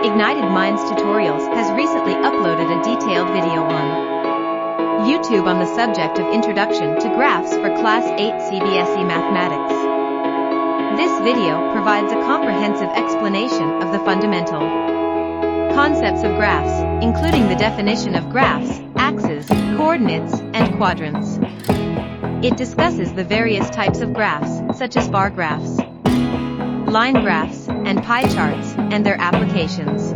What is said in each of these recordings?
Ignited Minds Tutorials has recently uploaded a detailed video on YouTube on the subject of Introduction to Graphs for Class 8 CBSE Mathematics. This video provides a comprehensive explanation of the fundamental concepts of graphs, including the definition of graphs, axes, coordinates, and quadrants. It discusses the various types of graphs, such as bar graphs, line graphs, and pie charts, and their applications.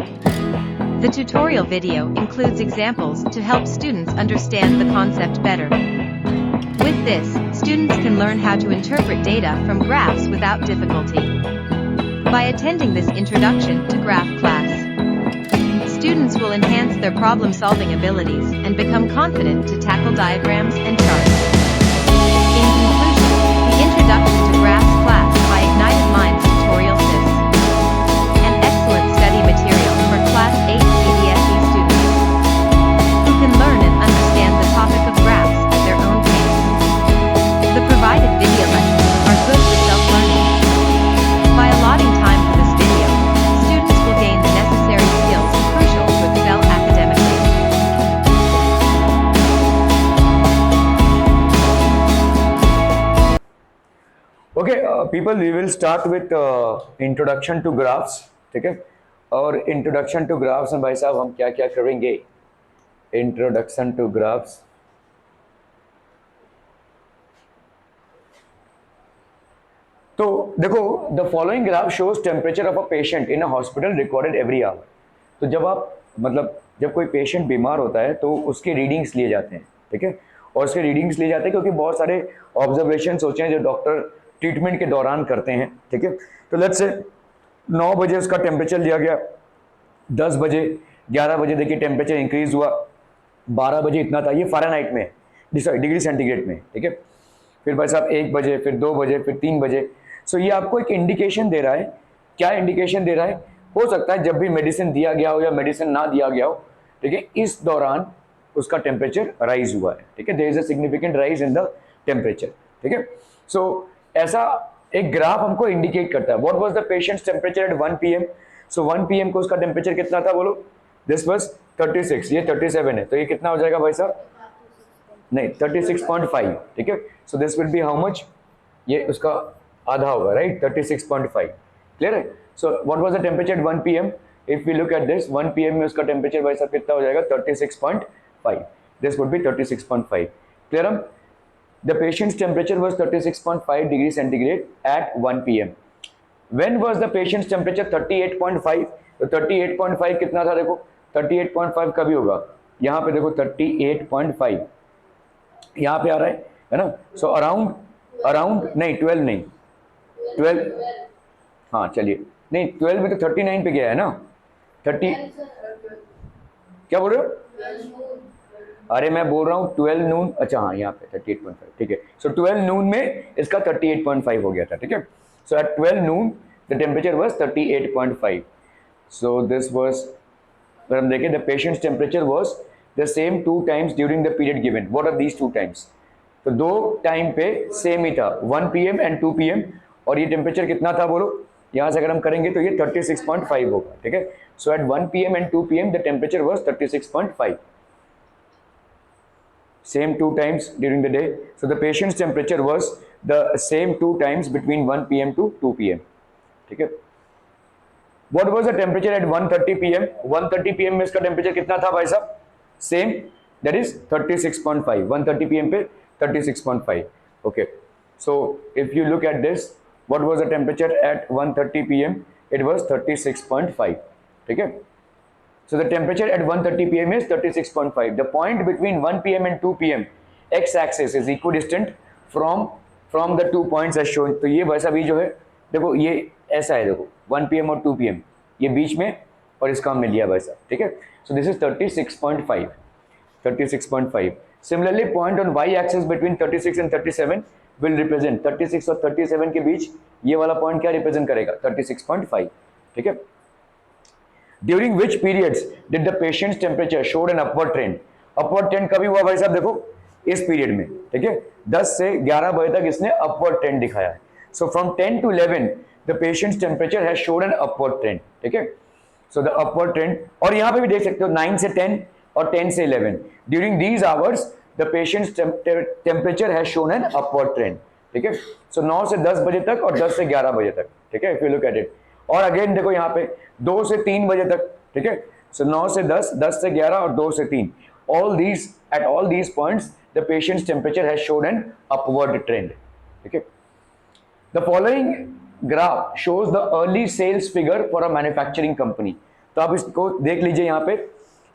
The tutorial video includes examples to help students understand the concept better. With this, students can learn how to interpret data from graphs without difficulty. By attending this Introduction to Graph class, students will enhance their problem-solving abilities and become confident to tackle diagrams and charts. In conclusion, the Introduction to Graphs class by Ignited Minds Tutorials is an excellent study material for Class 8 CBSE students who can learn and understand the topic of graphs at their own pace. The provided video lessons are good for self-learning. By allotting time for this video, students will gain the necessary skills crucial to excel academically. Okay, people, we will start with introduction to graphs. ठीक है, और introduction to graphs में भाई साहब हम क्या क्या करेंगे. Introduction to graphs. तो देखो, the following graph shows temperature of a patient in a hospital recorded every hour. तो जब आप जब कोई पेशेंट बीमार होता है तो उसके रीडिंग्स लिए जाते हैं. ठीक है, और उसके रीडिंग्स लिए जाते हैं क्योंकि बहुत सारे ऑब्जर्वेशन होते हैं जो डॉक्टर ट्रीटमेंट के दौरान करते हैं. ठीक है, तो लेट्स से 9 बजे उसका टेम्परेचर लिया गया, 10 बजे 11 बजे देखिए टेम्परेचर इंक्रीज हुआ, 12 बजे इतना था, ये फ़ारेनहाइट में, डिग्री सेंटीग्रेड में. ठीक है, फिर भाई साहब 1 बजे, फिर 2 बजे, फिर 3 बजे. सो ये आपको एक इंडिकेशन दे रहा है. क्या इंडिकेशन दे रहा है? हो सकता है जब भी मेडिसिन दिया गया हो या मेडिसिन ना दिया गया हो, ठीक है, इस दौरान उसका टेम्परेचर राइज हुआ है. ठीक है, there is a significant rise in the temperature. ठीक है, सो ऐसा एक ग्राफ हमको इंडिकेट करता है. What was the patients temperature at 1 PM. So 1 PM को उसका टेम्परेचर कितना था बोलो? दिस वाज 36, ये 37 है, तो ये कितना हो जाएगा भाई साहब? नहीं, 36.5. ठीक है, so this will be how much? ये उसका आधा होगा, राइट? 36.5. क्लियर है? So what was the temperature at 1 PM? If we look at this, 1 PM में उसका टेम्परेचर भाई साहब कितना हो जाएगा? 36.5. This would be 36.5. क्लियर है? The patient's temperature was 36.5 degrees centigrade at 1 p.m. When was the patient's temperature 38.5? तो 38.5 कितना था? देखो 38.5 कभी होगा? यहाँ पे देखो 38.5 यहाँ पे आ रहा है ना? सो अराउंड नहीं, 12 नहीं, 12, हाँ चलिए, नहीं 12 में तो 39 पे गया है ना. 30 क्या बोल रहे हो? अरे मैं बोल रहा हूँ 12 नून. अच्छा हाँ, यहाँ पे 38.5. ठीक है, सो 12 नून में इसका 38.5 हो गया था. ठीक है, so at 12 noon the temperature was 38.5. So this was, अगर हम देखें, the patients temperature was the same 2 times during the period given. What are these 2 times? तो 2 टाइम पे सेम ही था, 1 pm एंड 2 pm. और ये टेम्परेचर कितना था बोलो? यहाँ से अगर हम करेंगे तो ये 36.5 होगा. ठीक है, so at 1 pm and 2 pm the temperature was 36.5. Same 2 times during the day. So the patient's temperature was the same 2 times between 1 pm to 2 pm. ठीक है. What was the temperature at 1:30 pm? 1:30 pm में इसका temperature कितना था भाई साहब? Same, that is 36.5. 1:30 pm पे 36.5. Okay. So if you look at this, what was the temperature at 1:30 pm? It was 36.5. ठीक है. So the temperature at 1:30 pm is 36.5. The point between 1 pm and 2 pm, x-axis is equidistant from the 2 points as shown. तो ये वैसा भी जो है, देखो ये ऐसा है, देखो 1 pm और 2 pm ये बीच में, और इसका हमने लिया वैसा. ठीक है, so this is 36.5. 36.5. Similarly, point on y-axis between 36 and 37 will represent 36 और 37 के बीच ये वाला पॉइंट क्या रिप्रेजेंट करेगा? 36.5. ठीक है. During which periods did the patient's temperature showed an upward trend? Upward trend कभी हुआ भाई साहब? देखो इस पीरियड में. ठीक है, 10 से 11 बजे तक इसने अपवर्ड ट्रेंड दिखाया है. So from 10 to 11 the patient's temperature has showed an upward trend. ठीक है, सो द अपवर्ड ट्रेंड, और यहाँ पे भी देख सकते हो 9 से 10 और 10 से 11 during these hours the patients temperature has shown an upward trend, ठीक है। सो 9 से 10 बजे तक और 10 से 11 बजे तक, ठीक है, if you look at it. और अगेन देखो यहाँ पे 2 से 3 बजे तक, ठीक है। सो 9 से 10, 10 से 11 और 2 से 3, all these at all these points the patient's temperature has shown an upward trend, ठीक है। The following graph shows the early sales figure for a manufacturing company। तो आप इसको देख लीजिए यहाँ पे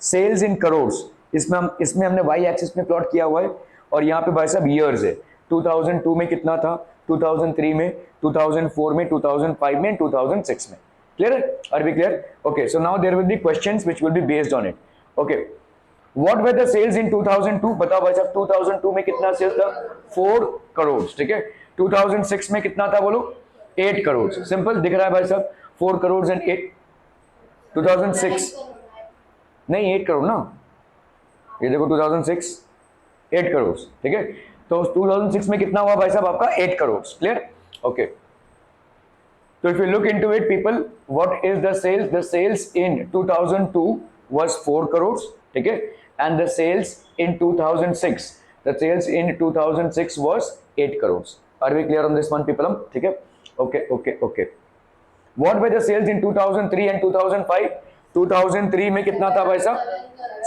सेल्स इन करोड्स, इसमें हमने वाई एक्सिस में प्लॉट किया हुआ है, और यहाँ पे भाई साहब ईयर्स है। 2002 में कितना था, 2003 में, 2004 में, 2005 में, 2006 में। क्लियर है? Are we clear? Okay, so now there will be questions which will be based on it. Okay, what were the sales in 2002? बताओ भाई साहब 2002 में कितना सेल्स था? 4 करोड़, ठीक है। 2006 में कितना था बोलो? 8 करोड़। सिंपल दिख रहा है भाई साहब, 4 करोड़ एंड 8। 2006 नहीं 8 करोड़ ना, ये देखो 2006 8 करोड़, ठीक है। तो 2006 में कितना हुआ भाई साहब आपका? 8 crore. Clear? Okay, so if you look into it people, what is the sales in 2002 was 4 crores, ठीक है, and the sales in 2006 was 8 crores। Are we clear on this one people? ठीक है, okay। What were the sales in 2003 and 2005? 2003 में कितना था भाई साहब?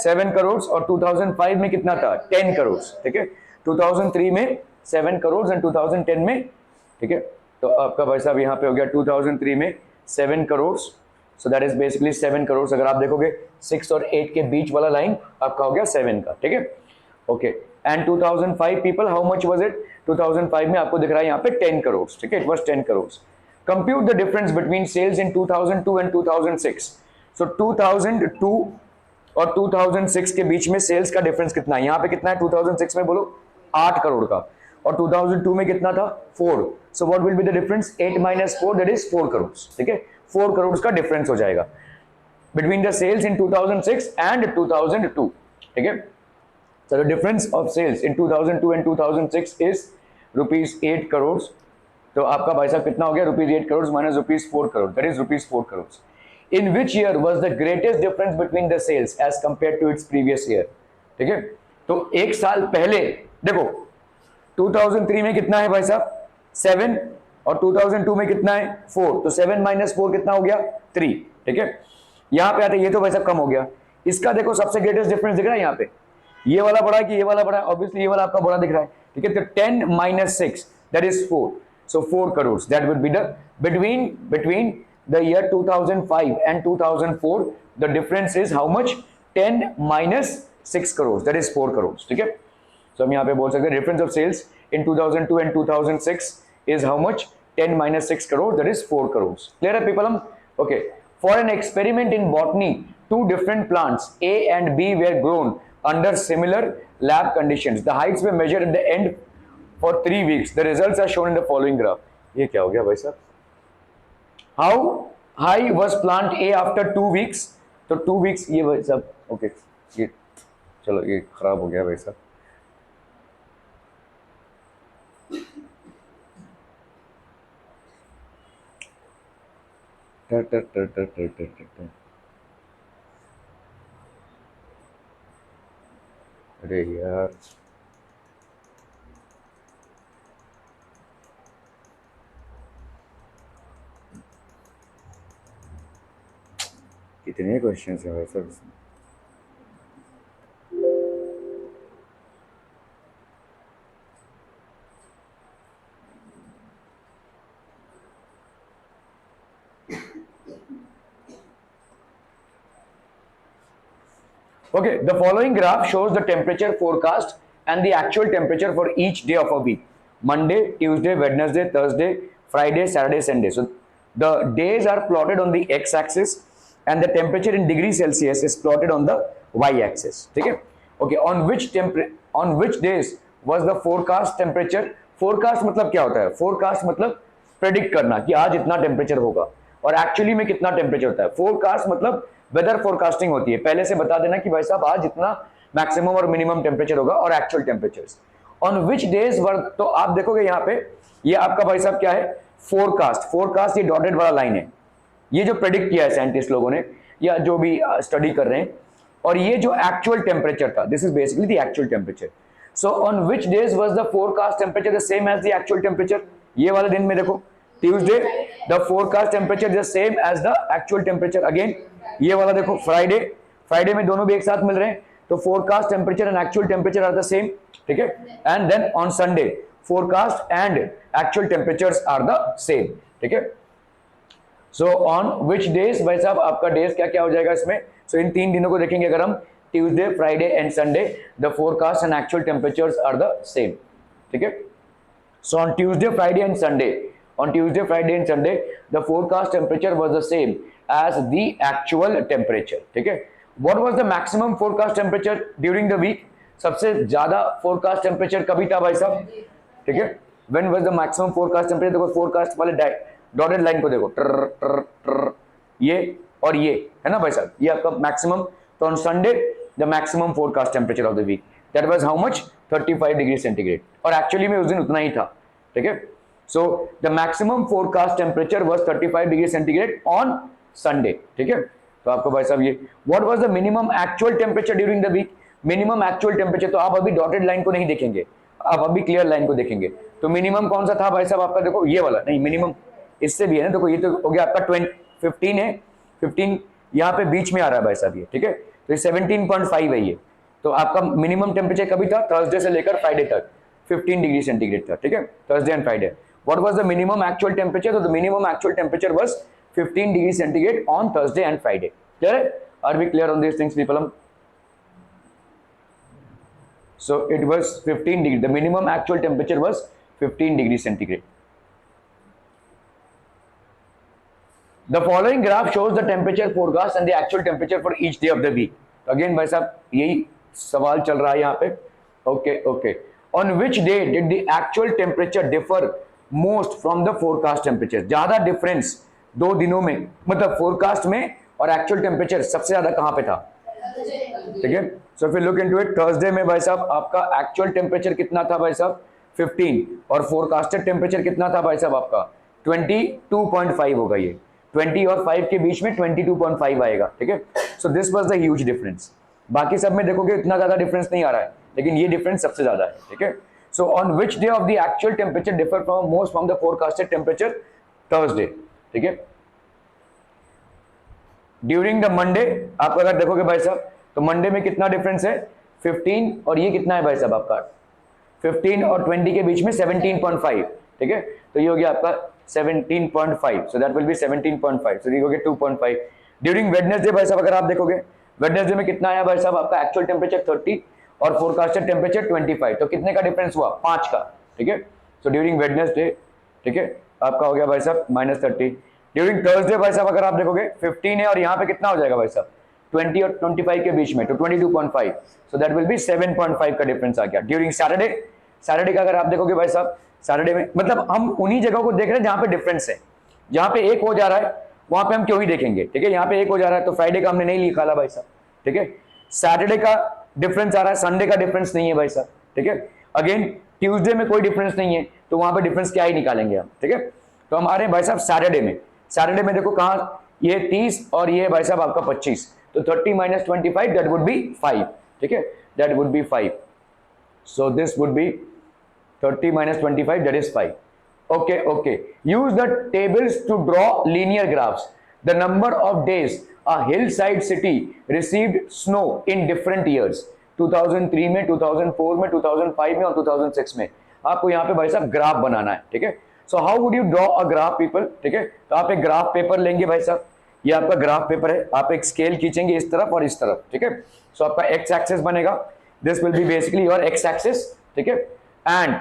7 करोड़, और 2005 में कितना था? 10 करोड़, ठीक है। 2003 में 7 करोड़ और 2010 में, ठीक है। तो आपका भाई साहब यहाँ पे हो गया 2003 में 7 crore, so that is basically 7 crore. अगर आप देखोगे 6 और 8 के बीच वाला लाइन आपका हो गया 7 का, ठीक है, okay. And 2005 people, how much was it? 2005 में आपको दिख रहा है यहाँ पे 10 करोड़, ठीक है, it was 10 crore. Compute the difference between sales in 2002 and 2006। So 2002 और 2006 के बीच में सेल्स का डिफरेंस कितना है? यहाँ पे कितना है 2006 में बोलो? 8 करोड़ का, और 2002 में कितना था? 4। So what will be the difference? 8 - 4 that is 4 crore, ठीक है। 4 करोड़ का डिफरेंस हो जाएगा between the sales in 2006 and 2002, ठीक है। So the difference of sales in 2002 and 2006 is ₹8 crore. तो आपका भाई साहब कितना हो गया? ₹8 crore minus ₹4 crore, that is ₹4 crore. In which year was the greatest difference between the sales as compare to its previous year, ठीक है। तो एक साल पहले देखो 2003 में कितना है भाई साहब? 7, और 2002 में कितना है? 4। तो 7 - 4 कितना हो गया? 3, ठीक है। यहाँ पे आते ये तो भाई साहब कम हो गया। इसका देखो सबसे ग्रेटेस्ट डिफरेंस दिख रहा है यहाँ पे, ये वाला बड़ा है कि ये वाला बड़ा है? ऑब्वियसली ये वाला आपका बड़ा दिख रहा है, ठीक है। तो 10 - 6 that is 4, so 4 crore that would be the between the year 2005 and 2004 the difference is how much? 10 - 6 crores, that is 4 crores, ठीक है। So हम यहाँ पे बोल सकते हैं difference of sales in 2002 and 2006 is how much? 10 - 6 crores, that is 4 crores। Clear है people? Okay, for an experiment in botany 2 different plants A and B were grown under similar lab conditions, the heights were measured at the end for 3 weeks, the results are shown in the following graph। ये क्या हो गया भाई साहब? How high was plant A after 2 weeks? तो 2 weeks ये भाई साहब, ओके, ये चलो ये खराब हो गया भाई साहब। अरे यार कितने क्वेश्चंस हैं भाई साहब इसमें? Okay, the following graph shows the temperature forecast and the actual temperature for each day of a week: Monday, Tuesday, Wednesday, Thursday, Friday, Saturday, Sunday. So the days are plotted on the x-axis and the temperature in degree Celsius is plotted on the y-axis. ठीक है? Okay, on which days was the forecast temperature? Forecast मतलब क्या होता है? Forecast मतलब predict करना कि आज इतना टेम्परेचर होगा, और एक्चुअली में कितना टेम्परेचर होता है। फोरकास्ट मतलब वेदर फोरकास्टिंग होती है, पहले से बता देना कि भाई साहब आज इतना मैक्सिमम और मिनिमम टेम्परेचर होगा, और actual temperatures on which days were. तो आप देखोगे यहाँ पे ये आपका भाई साहब क्या है? फोरकास्ट। फोरकास्ट ये डॉटेड वाला लाइन है, ये जो प्रेडिक्ट किया है साइंटिस्ट लोगों ने, या जो भी स्टडी कर रहे हैं, और ये जो एक्चुअल टेम्परेचर था, this is basically the actual temperature. So on which days was the forecast temperature the same as the actual temperature? ये वाले दिन में देखो Tuesday the forecast temperature the same as the actual temperature. Again ये वाला देखो Friday, Friday में दोनों भी एक साथ मिल रहे हैं, तो forecast temperature and actual temperature are the same. ठीक है. And then on Sunday forecast and actual temperatures are the same. ठीक है. सो ऑन विच डेज, भाई साहब आपका डेज क्या क्या हो जाएगा इसमें? सो इन 3 दिनों को देखेंगे अगर हम, Tuesday, Friday and Sunday, the forecast and actual temperatures are the same. ठीक है. So on Tuesday, Friday and Sunday, on Tuesday, Friday and Sunday, the forecast temperature was the same as the actual temperature. ठीक है. What was the maximum forecast temperature during the week? सबसे ज्यादा forecast temperature कभी था भाई साहब? ठीक है. When was the maximum forecast temperature? देखो forecast वाले dotted line को देखो, ये और ये है ना भाई साहब, ये आपका maximum. तो on Sunday the maximum forecast temperature of the week, that was how much? 35 degree centigrade. और एक्चुअली में उस दिन उतना ही था. ठीक है. So the maximum forecast temperature was 35 degree centigrade on Sunday. ठीक है. तो आपको भाई साहब ये what was the minimum actual temperature during the week? Minimum actual temperature, तो आप अभी डॉटेड लाइन को नहीं देखेंगे, आप अभी क्लियर लाइन को देखेंगे. तो मिनिमम कौन सा था भाई साहब आपका? देखो ये वाला नहीं, मिनिमम इससे भी है ना. देखो ये तो हो गया आपका 15 है, 15 यहाँ पे बीच में आ रहा है भाई साहब ये. ठीक है. तो ये 17.5 है ये. तो आपका मिनिमम टेम्परेचर कभी था? थर्सडे से लेकर फ्राइडे तक 15 डिग्री सेंटीग्रेड था. ठीक है. Thursday and Friday. What was the minimum actual temperature? So the minimum actual temperature was 15 degree centigrade on Thursday and Friday. Clear? Are we clear on these things, people? So it was 15 degree. The minimum actual temperature was 15 degree centigrade. The following graph shows the temperature forecast and the actual temperature for each day of the week. Again, भाई साहब यही सवाल चल रहा है यहाँ पे. Okay, okay. On which day did the actual temperature differ most from the forecast temperature? ज्यादा डिफरेंस 2 दिनों में, मतलब फोरकास्ट में और एक्चुअल टेम्परेचर सबसे ज्यादा कहां पे था? ठीक है. सो फिर लुक इनटू इट. थर्सडे में भाई साहब आपका एक्चुअल टेम्परेचर कितना था भाई साहब? 15. और फोरकास्टेड टेम्परेचर कितना था भाई साहब आपका? 22.5 होगा ये. 20 और 5 के बीच में 22.5 आएगा. ठीक है. So this was the huge difference. बाकी सब में देखोगे इतना ज्यादा डिफरेंस नहीं आ रहा है, लेकिन ये डिफरेंस सबसे ज्यादा है. ठीक है. So on which day of the actual temperature differ from most from the forecasted temperature? Thursday. ठीक है. During the Monday, आप अगर देखोगे भाई साहब तो मंडे में कितना डिफरेंस है? 15. और ये कितना है भाई साहब आपका? 15 और 20 के बीच में 17.5. ठीक है. तो ये हो गया आपका 17.5. So that will be 17.5. So ये हो गया 2.5. During Wednesday भाई साहब अगर आप देखोगे, Wednesday में कितना आया भाई साहब आपका? एक्चुअल टेम्परेचर 30 और फोरकास्टेड टेम्परेचर 25. तो कितने का डिफरेंस हुआ? 5 का. ठीक है. सो ड्यूरिंग वेडनेसडे, ठीक है, आपका हो गया भाई साहब -30. ड्यूरिंग थर्सडे भाई साहब अगर आप देखोगे 15 है और यहाँ पे कितना हो जाएगा भाई साहब? 20 और 25 के बीच में, तो 22.5. सो दैट विल बी 7.5 का डिफरेंस आ गया. ड्यूरिंग सैटरडे, सैटरडे का अगर आप देखोगे भाई साहब, सैटरडे में मतलब हम उन्हीं जगहों को देख रहे हैं जहाँ पे डिफरेंस है. जहाँ पे एक हो जा रहा है वहां पे हम क्यों ही देखेंगे? ठीक है. यहाँ पे एक हो जा रहा है तो फ्राइडे का हमने नहीं निकाला भाई साहब. ठीक है. सैटरडे का डिफरेंस आ रहा है, संडे का डिफरेंस नहीं है भाई साहब. ठीक है. अगेन ट्यूसडे में कोई डिफरेंस नहीं है, तो वहां पे डिफरेंस क्या ही निकालेंगे हम. ठीक है. तो हम आ रहे हैं भाई साहब सैटरडे में. सैटरडे में देखो कहाँ, ये 30 और ये भाई साहब आपका 25. तो 30 - 25 दैट वुड बी 5. ठीक है. That would be 5. So this would B 30 - 25 that is 5. Okay okay. Use the tables two draw linear graphs. The number of days a hillside city received snow in different years. 2003 में, 2004 में, 2005 में और 2006 में. आपको यहाँ पे भाई साहब ग्राफ बनाना है. ठीक है. So how would you draw a graph people? ठीक है. तो आप एक ग्राफ पेपर लेंगे भाई साहब, ये आपका ग्राफ पेपर है. आप एक स्केल खींचेंगे इस तरफ और इस तरफ. ठीक है. सो आपका एक्स एक्सिस बनेगा. This will be basically your x axis. ठीक है. And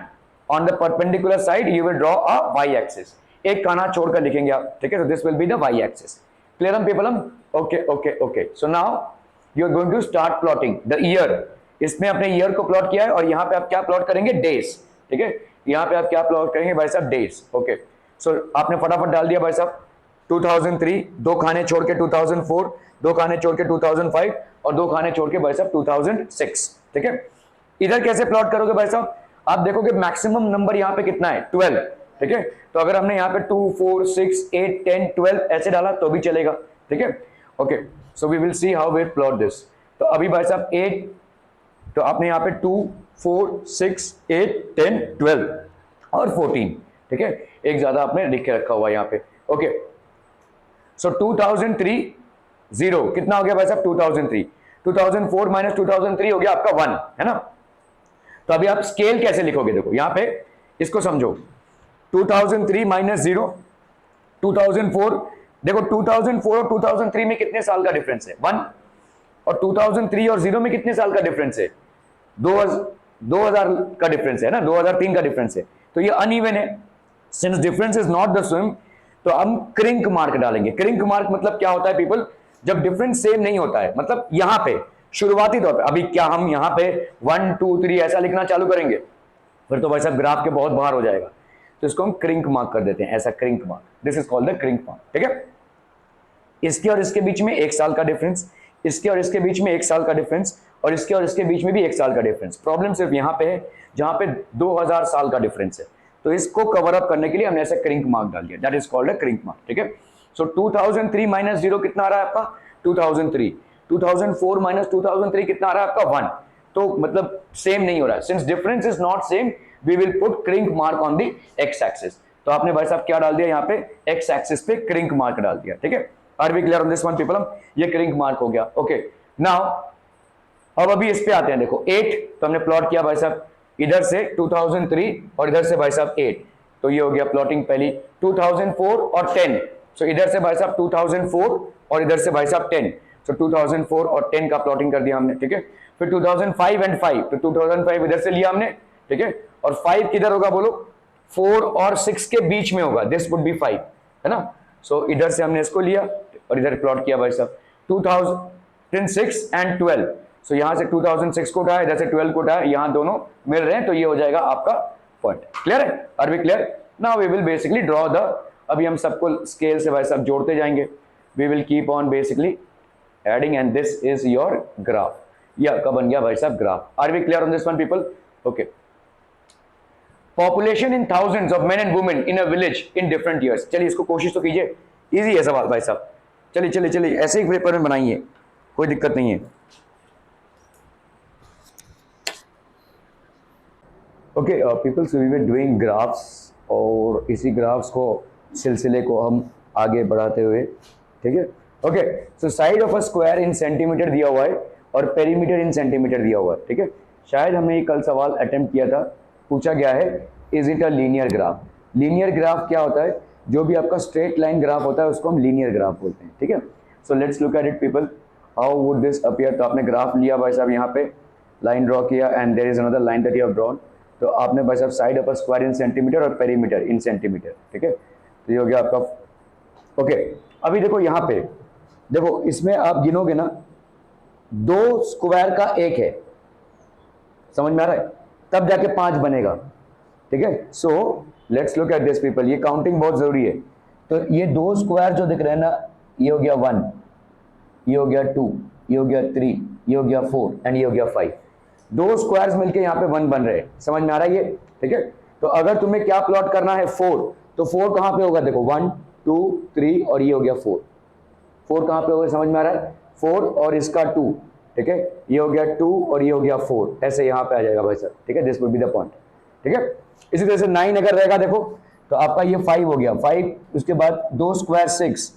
on the perpendicular side you will draw a y axis. एक काना छोड़कर लिखेंगे आप. ठीक है. So this will be the y axis. Clear on people? Okay, okay, okay. So now you are going to start plotting the year. इसमें आपने year को प्लॉट किया है और यहाँ पे आप क्या प्लॉट करेंगे? डेज. ठीक है. यहाँ पे आप क्या प्लॉट करेंगे भाई साहब? डेज. ओके. सो आपने फटाफट डाल दिया भाई साहब 2003, 2 खाने छोड़ के 2004, 2 खाने छोड़ के 2005 और 2 खाने छोड़ के भाई साहब 2006. ठीक है. इधर कैसे प्लॉट करोगे भाई साहब? आप देखोगे मैक्सिमम नंबर यहाँ पे कितना है? 12. ठीक है. तो अगर हमने यहाँ पे 2, 4, 6, 8, 10, 12 ऐसे डाला तो भी चलेगा. ठीक है. Okay. So we will see how we plot this. तो अभी भाई साहब 8, तो आपने यहाँ पे 2, 4, 6, 8, 10, 12 और 14, ठीक है, एक ज्यादा आपने लिख के रखा हुआ यहाँ पे। ओके, सो 2003 0 कितना हो गया भाई साहब 2003, 2004 माइनस 2003 हो गया आपका 1, है ना। तो अभी आप स्केल कैसे लिखोगे, देखो यहाँ पे इसको समझो, 2003 माइनस 0, 2004, देखो 2004 और 2003 में कितने साल का डिफरेंस है 1, और 2003 और 0 में कितने साल का डिफरेंस है 2000 का डिफरेंस है ना, 2003 का डिफरेंस है। तो ये अनइवन है, since difference is not the same, तो हम क्रिंक मार्क डालेंगे। क्रिंक मार्क मतलब क्या होता है पीपल, जब डिफरेंस सेम नहीं होता है, मतलब यहां पे शुरुआती तौर पे, अभी क्या हम यहां पे 1 2 3 ऐसा लिखना चालू करेंगे, फिर तो भाई साहब ग्राफ के बहुत बाहर हो जाएगा, तो इसको हम क्रिंक मार्क कर देते हैं, ऐसा Crick mark, this is called the Crick mark, ठीक है। इसके और इसके बीच में 1 साल का डिफरेंस, इसके और इसके बीच में 1 साल का डिफरेंस, और इसके और इसके बीच में भी 1 साल का डिफरेंस। प्रॉब्लम सिर्फ यहां पे है जहां पे 2000 साल का डिफरेंस है, तो इसको कवर अप करने के लिए हमने ऐसा क्रिंक मार्क डाल दिया, that is called a kink mark, ठीक है। सो 2003 माइनस 0 कितना आ रहा है आपका 2003, 2004 माइनस 2003 कितना आ रहा है आपका 1, तो मतलब सेम नहीं हो रहा है, since difference is not same we will put kink mark on the x axis. तो आपने भाई साहब क्या डाल दिया यहाँ पे, एक्स एक्सिस पे क्रिंक मार्क डाल दिया, ठीक है। Are we clear on this one people, ये क्रिंक मार्क हो गया। ओके, नाउ अब अभी इस पे आते हैं, देखो 8 तो हमने प्लॉट किया भाई साहब, इधर से 2003 और इधर से भाई साहब 8, तो ये हो गया प्लॉटिंग पहली। 2004 और 10, सो इधर से भाई साहब 2004 और इधर से भाई साहब 10, सो 2004 और 10 का प्लॉटिंग कर दिया हमने, ठीक है। फिर 2005 एंड 5, तो 2005 इधर से लिया हमने, ठीक है, और 5 किधर होगा बोलो, 4 और 6 के बीच में होगा, दिस वुड बी 5, है ना। सो इधर से हमने इसको लिया और इधर प्लॉट किया भाई साहब 2006 एंड 12, सो यहां से 2006 को उठाया, इधर से 12 को उठाया, यहां दोनों मिल रहे हैं, तो ये हो जाएगा आपका पॉइंट। क्लियर है, are we clear. Now we will basically draw the, अभी हम सबको स्केल से भाई साहब जोड़ते जाएंगे, we will keep on basically adding and this is your graph, या कब बन गया भाई साहब graph. Are we clear on this one people. Okay, population in thousands of men and women in a village in different years. चलिए इसको कोशिश तो कीजिए, इजी है सवाल भाई साहब, चलिए चलिए चलिए ऐसे ही पेपर में बनाइए, कोई दिक्कत नहीं है। Okay people, so we were doing graphs, और इसी ग्राफ्स को सिलसिले को हम आगे बढ़ाते हुए, ठीक है। Okay, so side of a square in centimetre दिया हुआ है और पेरीमीटर इन सेंटीमीटर दिया हुआ है, ठीक है। शायद हमने ये कल सवाल अटेम्प्ट किया था, पूछा गया है is it a linear graph. Linear graph क्या होता है, जो भी आपका स्ट्रेट लाइन ग्राफ होता है उसको हम लीनियर ग्राफ बोलते हैं, ठीक है। So let's look at it people, how would this appear. तो आपने ग्राफ लिया भाई साहब, यहाँ पे लाइन ड्रॉ किया and there is another line that you have drawn, तो आपने भाई साहब side of a square in centimetre और पेरीमीटर इन सेंटीमीटर, ठीक है। तो ये हो गया आपका। ओके, अभी देखो यहाँ पे, देखो इसमें आप गिनोगे ना, 2 स्क्वायर का 1 है, समझ में आ रहा है, तब जाके 5 बनेगा, ठीक है। So let's look at this people, ये काउंटिंग बहुत जरूरी है। तो ये 2 स्क्वायर जो दिख रहे हैं ना, ये हो गया 1, ये हो गया 2, ये हो गया 3, ये हो गया 4 एंड ये हो गया 5। 2 स्क्वायर्स मिलके यहाँ पे 1 बन रहे हैं, समझ में आ रहा है ये, ठीक है। तो अगर तुम्हें क्या प्लॉट करना है 4, तो 4 कहाँ पे होगा, देखो 1 2 3 और ये हो गया 4, 4 कहाँ पे होगा, समझ में आ रहा है, 4 और इसका 2, ठीक है, ये हो गया 2 और ये हो गया 4, ऐसे यहाँ पे आ जाएगा भाई साहब, ठीक है, this would be the point, ठीक है। इसी तरह से 9 अगर रहेगा, देखो तो आपका ये 5 हो गया, 5, उसके बाद 2 स्क्वायर 6,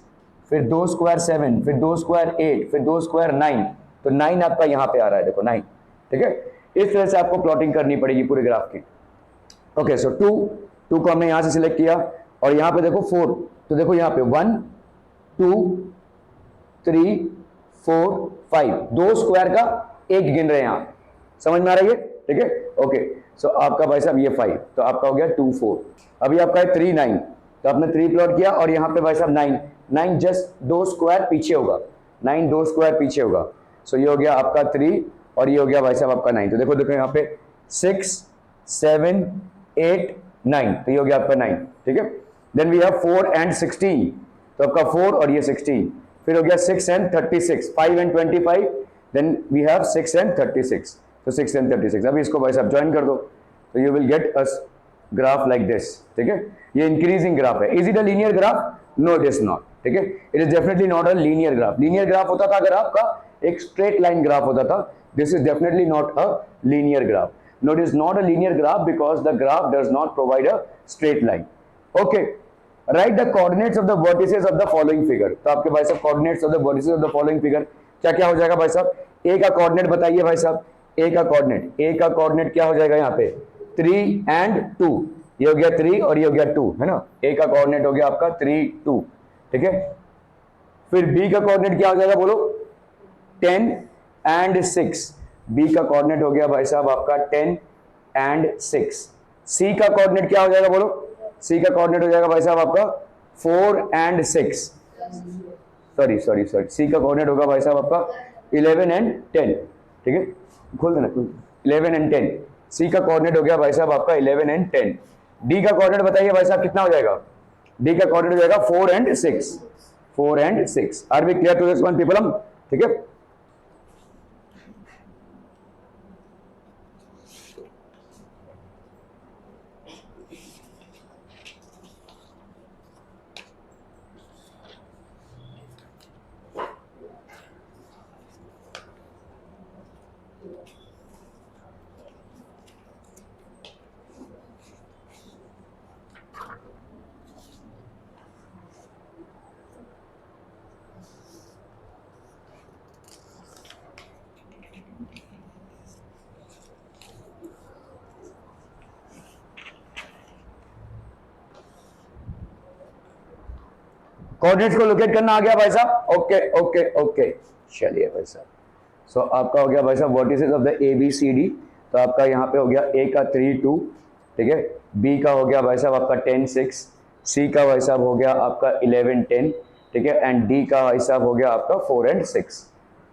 फिर 2 स्क्वायर 7, फिर 2 स्क्वायर 8, फिर 2 स्क्वायर 9, तो 9 आपका यहाँ पे आ रहा है, देखो 9, ठीक है। इस तरह से आपको प्लॉटिंग करनी पड़ेगी पूरे ग्राफ की। ओके, सो 2 को हमने यहाँ से सिलेक्ट किया, और यहाँ पे देखो 4, तो देखो यहाँ पे 1 2 3 4 5, 2 स्क्वायर का 1 गिन रहे हैं यहाँ, समझ में आ रही है, ठीक है। ओके, सो आपका भाई साहब ये 5, तो आपका हो गया 2 4, अभी आपका है 3 9, तो आपने 3 प्लॉट किया, और यहाँ पे भाई साहब 9 जस्ट 2 स्क्वायर पीछे होगा, 9 2 स्क्वायर पीछे होगा, सो ये हो गया आपका 3 और ये हो गया भाई साहब आपका 9। तो देखो देखो यहाँ पे 6 7 8 9, तो ये हो गया आपका 9, ठीक है। देन वी हैव 4 एंड 16, तो आपका 4 और ये 16, फिर हो गया 6 एंड 36, 5 एंड 25, देन वी हैव 6 एंड 36, तो 6 एंड 36। अभी इसको भाई साहब ज्वाइन कर दो, तो you will get a graph like this, ठीक है। ये इंक्रीजिंग ग्राफ है। Is it a linear graph? No it is not, ठीक है, it is definitely not a linear graph. Linear graph होता था अगर आपका एक स्ट्रेट लाइन ग्राफ होता था, this is definitely not a linear graph. No it is not a linear graph because the graph does not provide a straight line. Okay, write the coordinates of the vertices of the following figure. तो आपके भाई साहब coordinates of the vertices of the following figure क्या क्या हो जाएगा भाई साहब? ए का कोऑर्डिनेट बताइए भाई साहब, ए का कोऑर्डिनेट, ए का कोऑर्डिनेट क्या हो जाएगा यहाँ पे? 3 and 2, ये हो गया 3 और ये हो गया 2, है ना, ए का कोऑर्डिनेट हो गया आपका 3 2, ठीक है। फिर बी का कोऑर्डिनेट क्या हो जाएगा बोलो? 10 and 6, बी का कोऑर्डिनेट हो गया भाई साहब आपका 10 and 6। सी का कोऑर्डिनेट क्या हो जाएगा बोलो? सी का कोऑर्डिनेट हो जाएगा भाई साहब आपका 4 and 6, सॉरी, सी का कोऑर्डिनेट होगा भाई साहब आपका 11 and 10, ठीक है, खोल देना, 11 and 10। सी का कोऑर्डिनेट हो गया भाई साहब आपका 11 and 10। डी का कोऑर्डिनेट बताइए भाई साहब कितना हो जाएगा? डी का कोऑर्डिनेट हो जाएगा 4 and 6, 4 and 6। Are we clear to this one people? ठीक है, कोऑर्डिनेट्स को लोकेट करना आ गया भाई साहब? ओके ओके ओके, चलिए भाई साहब। सो आपका हो गया भाई साहब vertices of the A B C D. तो आपका यहाँ पे हो गया ए का 3 2, ठीक है, बी का हो गया भाई साहब आपका 10 6, सी का भाई साहब हो गया आपका 11 10, ठीक है, एंड डी का भाई साहब हो गया आपका 4 and 6।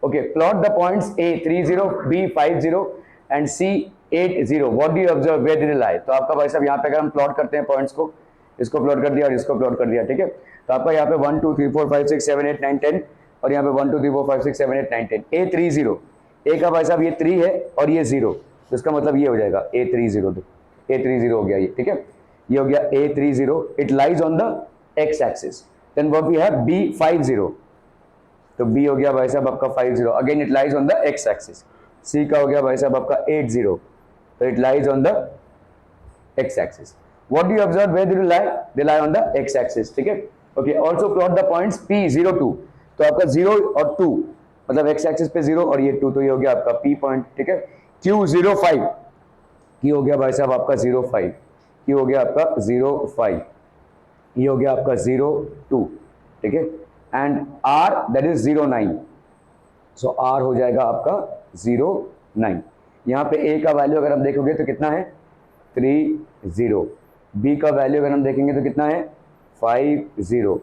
Okay, plot the points A 3 0, B 5 0 and C 8 0। What do you observe, where did it lie? तो आपका भाई साहब यहाँ पे अगर हम प्लॉट करते हैं पॉइंट्स को, इसको प्लॉट कर दिया और इसको प्लॉट कर दिया, ठीक है। तो आपका यहाँ पे 1 2 3 4 5 6 7 8 9 10 और यहाँ पे 1 2 3 4 5 6 7 8 9 10। ए 3 0, ए का भाई साहब ये 3 है और ये 0, तो इसका मतलब ये हो जाएगा ए 3 0, ए 3 0 हो गया ये, ठीक है, ये हो गया A 3 0। It lies on the x axis. Then what we have B 5 0, तो बी हो गया भाई साहब आपका 5 0, again it lies on the x axis. C का हो गया भाई साहब आपका 8 0, तो it lies on the x axis. What do you observe? Where do they lie? They lie on the x-axis, ठीक है। Okay. Also plot the points P 0 2। तो आपका 0 और 2 मतलब x-axis पे 0 और ये 2, तो ये हो गया आपका P पॉइंट, ठीक है। Q 0 5, Q हो गया भाई साहब आपका 0 5, Q हो गया आपका 0 5, ये हो गया आपका 0 2, ठीक है, and R that is 0 9, so R हो जाएगा आपका 0 9। यहाँ पे A का वैल्यू अगर हम देखोगे तो कितना है? 3 0। बी का वैल्यू अगर हम देखेंगे तो कितना है? 5 0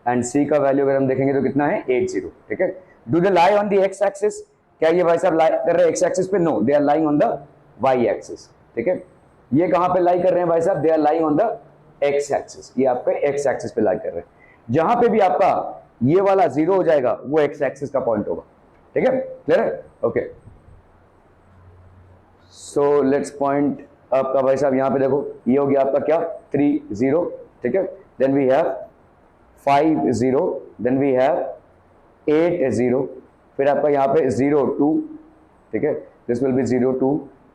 एंड सी का वैल्यू अगर हम देखेंगे तो कितना है? 8 0, ठीक है। Do they lie on the x axis? क्या ये भाई साहब लाई कर रहे हैं एक्स एक्सिस पे? No, they are lying on the y axis, ठीक है। ये कहाँ पे लाई कर रहे हैं भाई साहब? They are lying on the x axis, ये आपके एक्स एक्सिस पे लाई कर रहे हैं। जहां पे भी आपका ये वाला 0 हो जाएगा वो एक्स एक्सिस का पॉइंट होगा, ठीक है, क्लियर है? ओके, सो लेट्स पॉइंट आपका भाई साहब यहाँ पे देखो, ये हो गया आपका क्या? 3 0, ठीक है, then we have 5 0, then we have 8 0, फिर आपका यहाँ पे 0 2, ठीक है, this will be 0 2,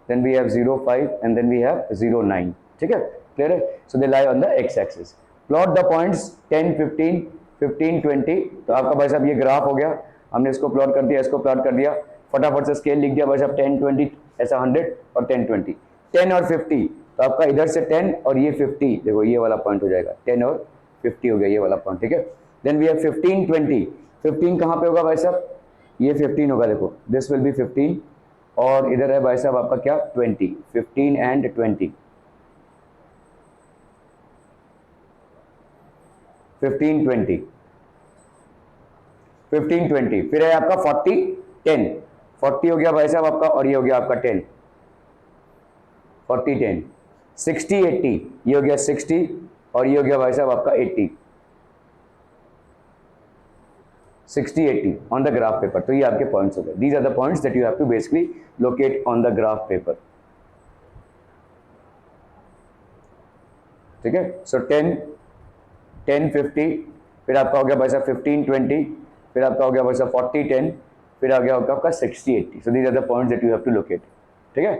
then we have 0 5 and then we have 0 9, ठीक है, क्लियर है? So they lie on the x axis. Plot the points 10 15 15 20। तो आपका भाई साहब ये ग्राफ हो गया, हमने इसको प्लॉट कर दिया, इसको प्लॉट कर दिया, फटाफट से स्केल लिख दिया भाई साहब 10 20 ऐसा 100 और 10 20, 10 और 50। तो आपका इधर से 10 और ये 50, देखो ये वाला पॉइंट हो जाएगा, 10 और 50 हो गया ये वाला पॉइंट, ठीक है। देन वी हैव 15 20, 15 कहाँ पे होगा भाई साहब? ये 15 होगा, देखो दिस विल बी 15 और इधर है भाई साहब आपका क्या? 20, 15 एंड 20, 15 20, 15 20, फिर है आपका 40 10, 40 हो गया भाई साहब आपका और ये हो गया आपका 10, 40 10, 60 80, ये हो गया 60 और ये हो गया भाई साहब आपका 80, 60 80 ऑन द ग्राफ पेपर। तो ये आपके पॉइंट्स हो गए। These are the points that you have to basically locate on the graph paper, ठीक है। सो 10 10 50 फिर आपका हो गया भाई साहब 15-20, फिर आपका हो गया भाई साहब 40-10, फिर आ गया होगा आपका 60-80. So these are the points that you have to locate. ठीक है.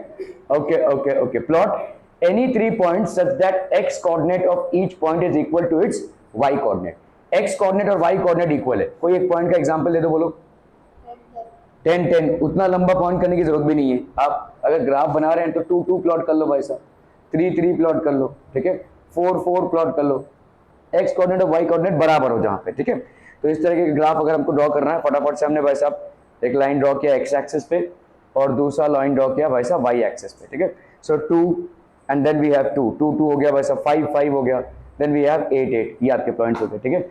Okay okay okay. Plot any 3 points such that x coordinate of each point is equal to its y coordinate. x coordinate और y coordinate equal है. कोई एक point का example दे दो, बोलो. 10-10. उतना लंबा पॉइंट करने की जरूरत भी नहीं है. आप अगर ग्राफ बना रहे हैं तो 2-2 प्लॉट कर लो भाई साहब, 3-3 प्लॉट कर लो. ठीक है. 4-4 प्लॉट कर लो. x कोऑर्डिनेट और y कोऑर्डिनेट बराबर हो जहां पे. ठीक है. तो इस तरह के ग्राफ अगर हमको ड्रॉ करना है, फटाफट से हमने भाई साहब एक लाइन ड्रॉ किया x एक्सिस पे और दूसरा लाइन ड्रॉ किया भाई साहब y एक्सिस पे. ठीक है. सो 2 एंड देन वी हैव 2 2 2 हो गया भाई साहब, 5 5 हो गया, देन वी हैव 8 8. ये आपके पॉइंट्स हो गए. ठीक है.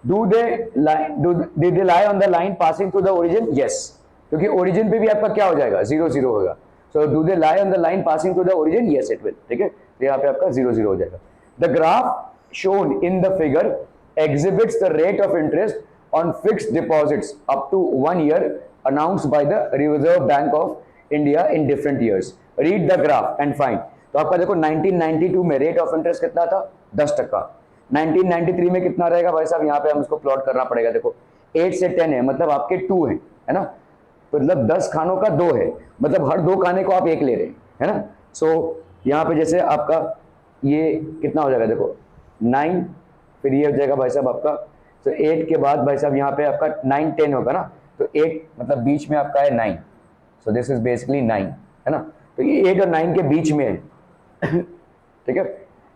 did they lie on the line passing through the origin? yes, क्योंकि ओरिजिन पे भी आपका क्या हो जाएगा, 0 0 होगा. So do they lie on the line passing through the origin? yes it will. ठीक है. तो यहाँ पे आपका 0 0 हो जाएगा. The graph shown in the figure exhibits the rate of interest on fixed deposits up to 1 year announced by the Reserve Bank of India in different years. Read the graph and find. तो आपका देखो 1992 में rate of interest कितना था, 10%. 1993 में कितना रहेगा भाई साहब, यहाँ पे हम इसको प्लॉट करना पड़ेगा. देखो 8 से 10 है, मतलब आपके 2 है ना. मतलब 10 खानों का 2 है, मतलब हर 2 खाने को आप 1 ले रहे हैं, है ना. सो यहाँ पे जैसे आपका ये कितना हो जाएगा, देखो 9, फिर ये हो जाएगा भाई साहब आपका. तो 8 के बाद भाई साहब यहाँ पे आपका 9 10 होगा ना. तो 8 मतलब बीच में आपका है 9. सो दिस इज बेसिकली 9, है ना. तो ये 8 और 9 के बीच में है. ठीक है.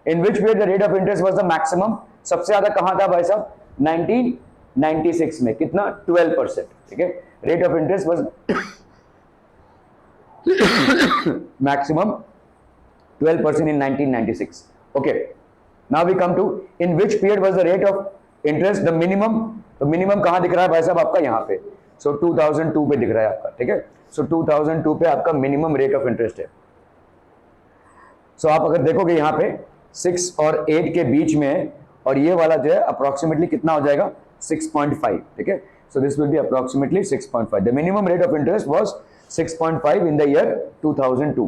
In which period the rate of interest was the maximum? सबसे ज्यादा कहां था भाई साहब, 1996 में. कितना, 12%. ठीक है. Rate of interest was maximum 12% in 1996. okay, now we come to in which period was the rate of interest the minimum? तो मिनिमम कहां दिख रहा है भाई साहब आपका, यहाँ पे. सो 2002 पे दिख रहा है आपका. ठीक है. सो 2002 पे आपका मिनिमम रेट ऑफ इंटरेस्ट है. सो आप अगर देखोगे यहाँ पे 6 और 8 के बीच में है, और ये वाला जो है अप्रोक्सीमेटली कितना हो जाएगा, 6.5. ठीक है. So this will B approximately 6.5. The minimum rate of interest was 6.5 in the year 2002.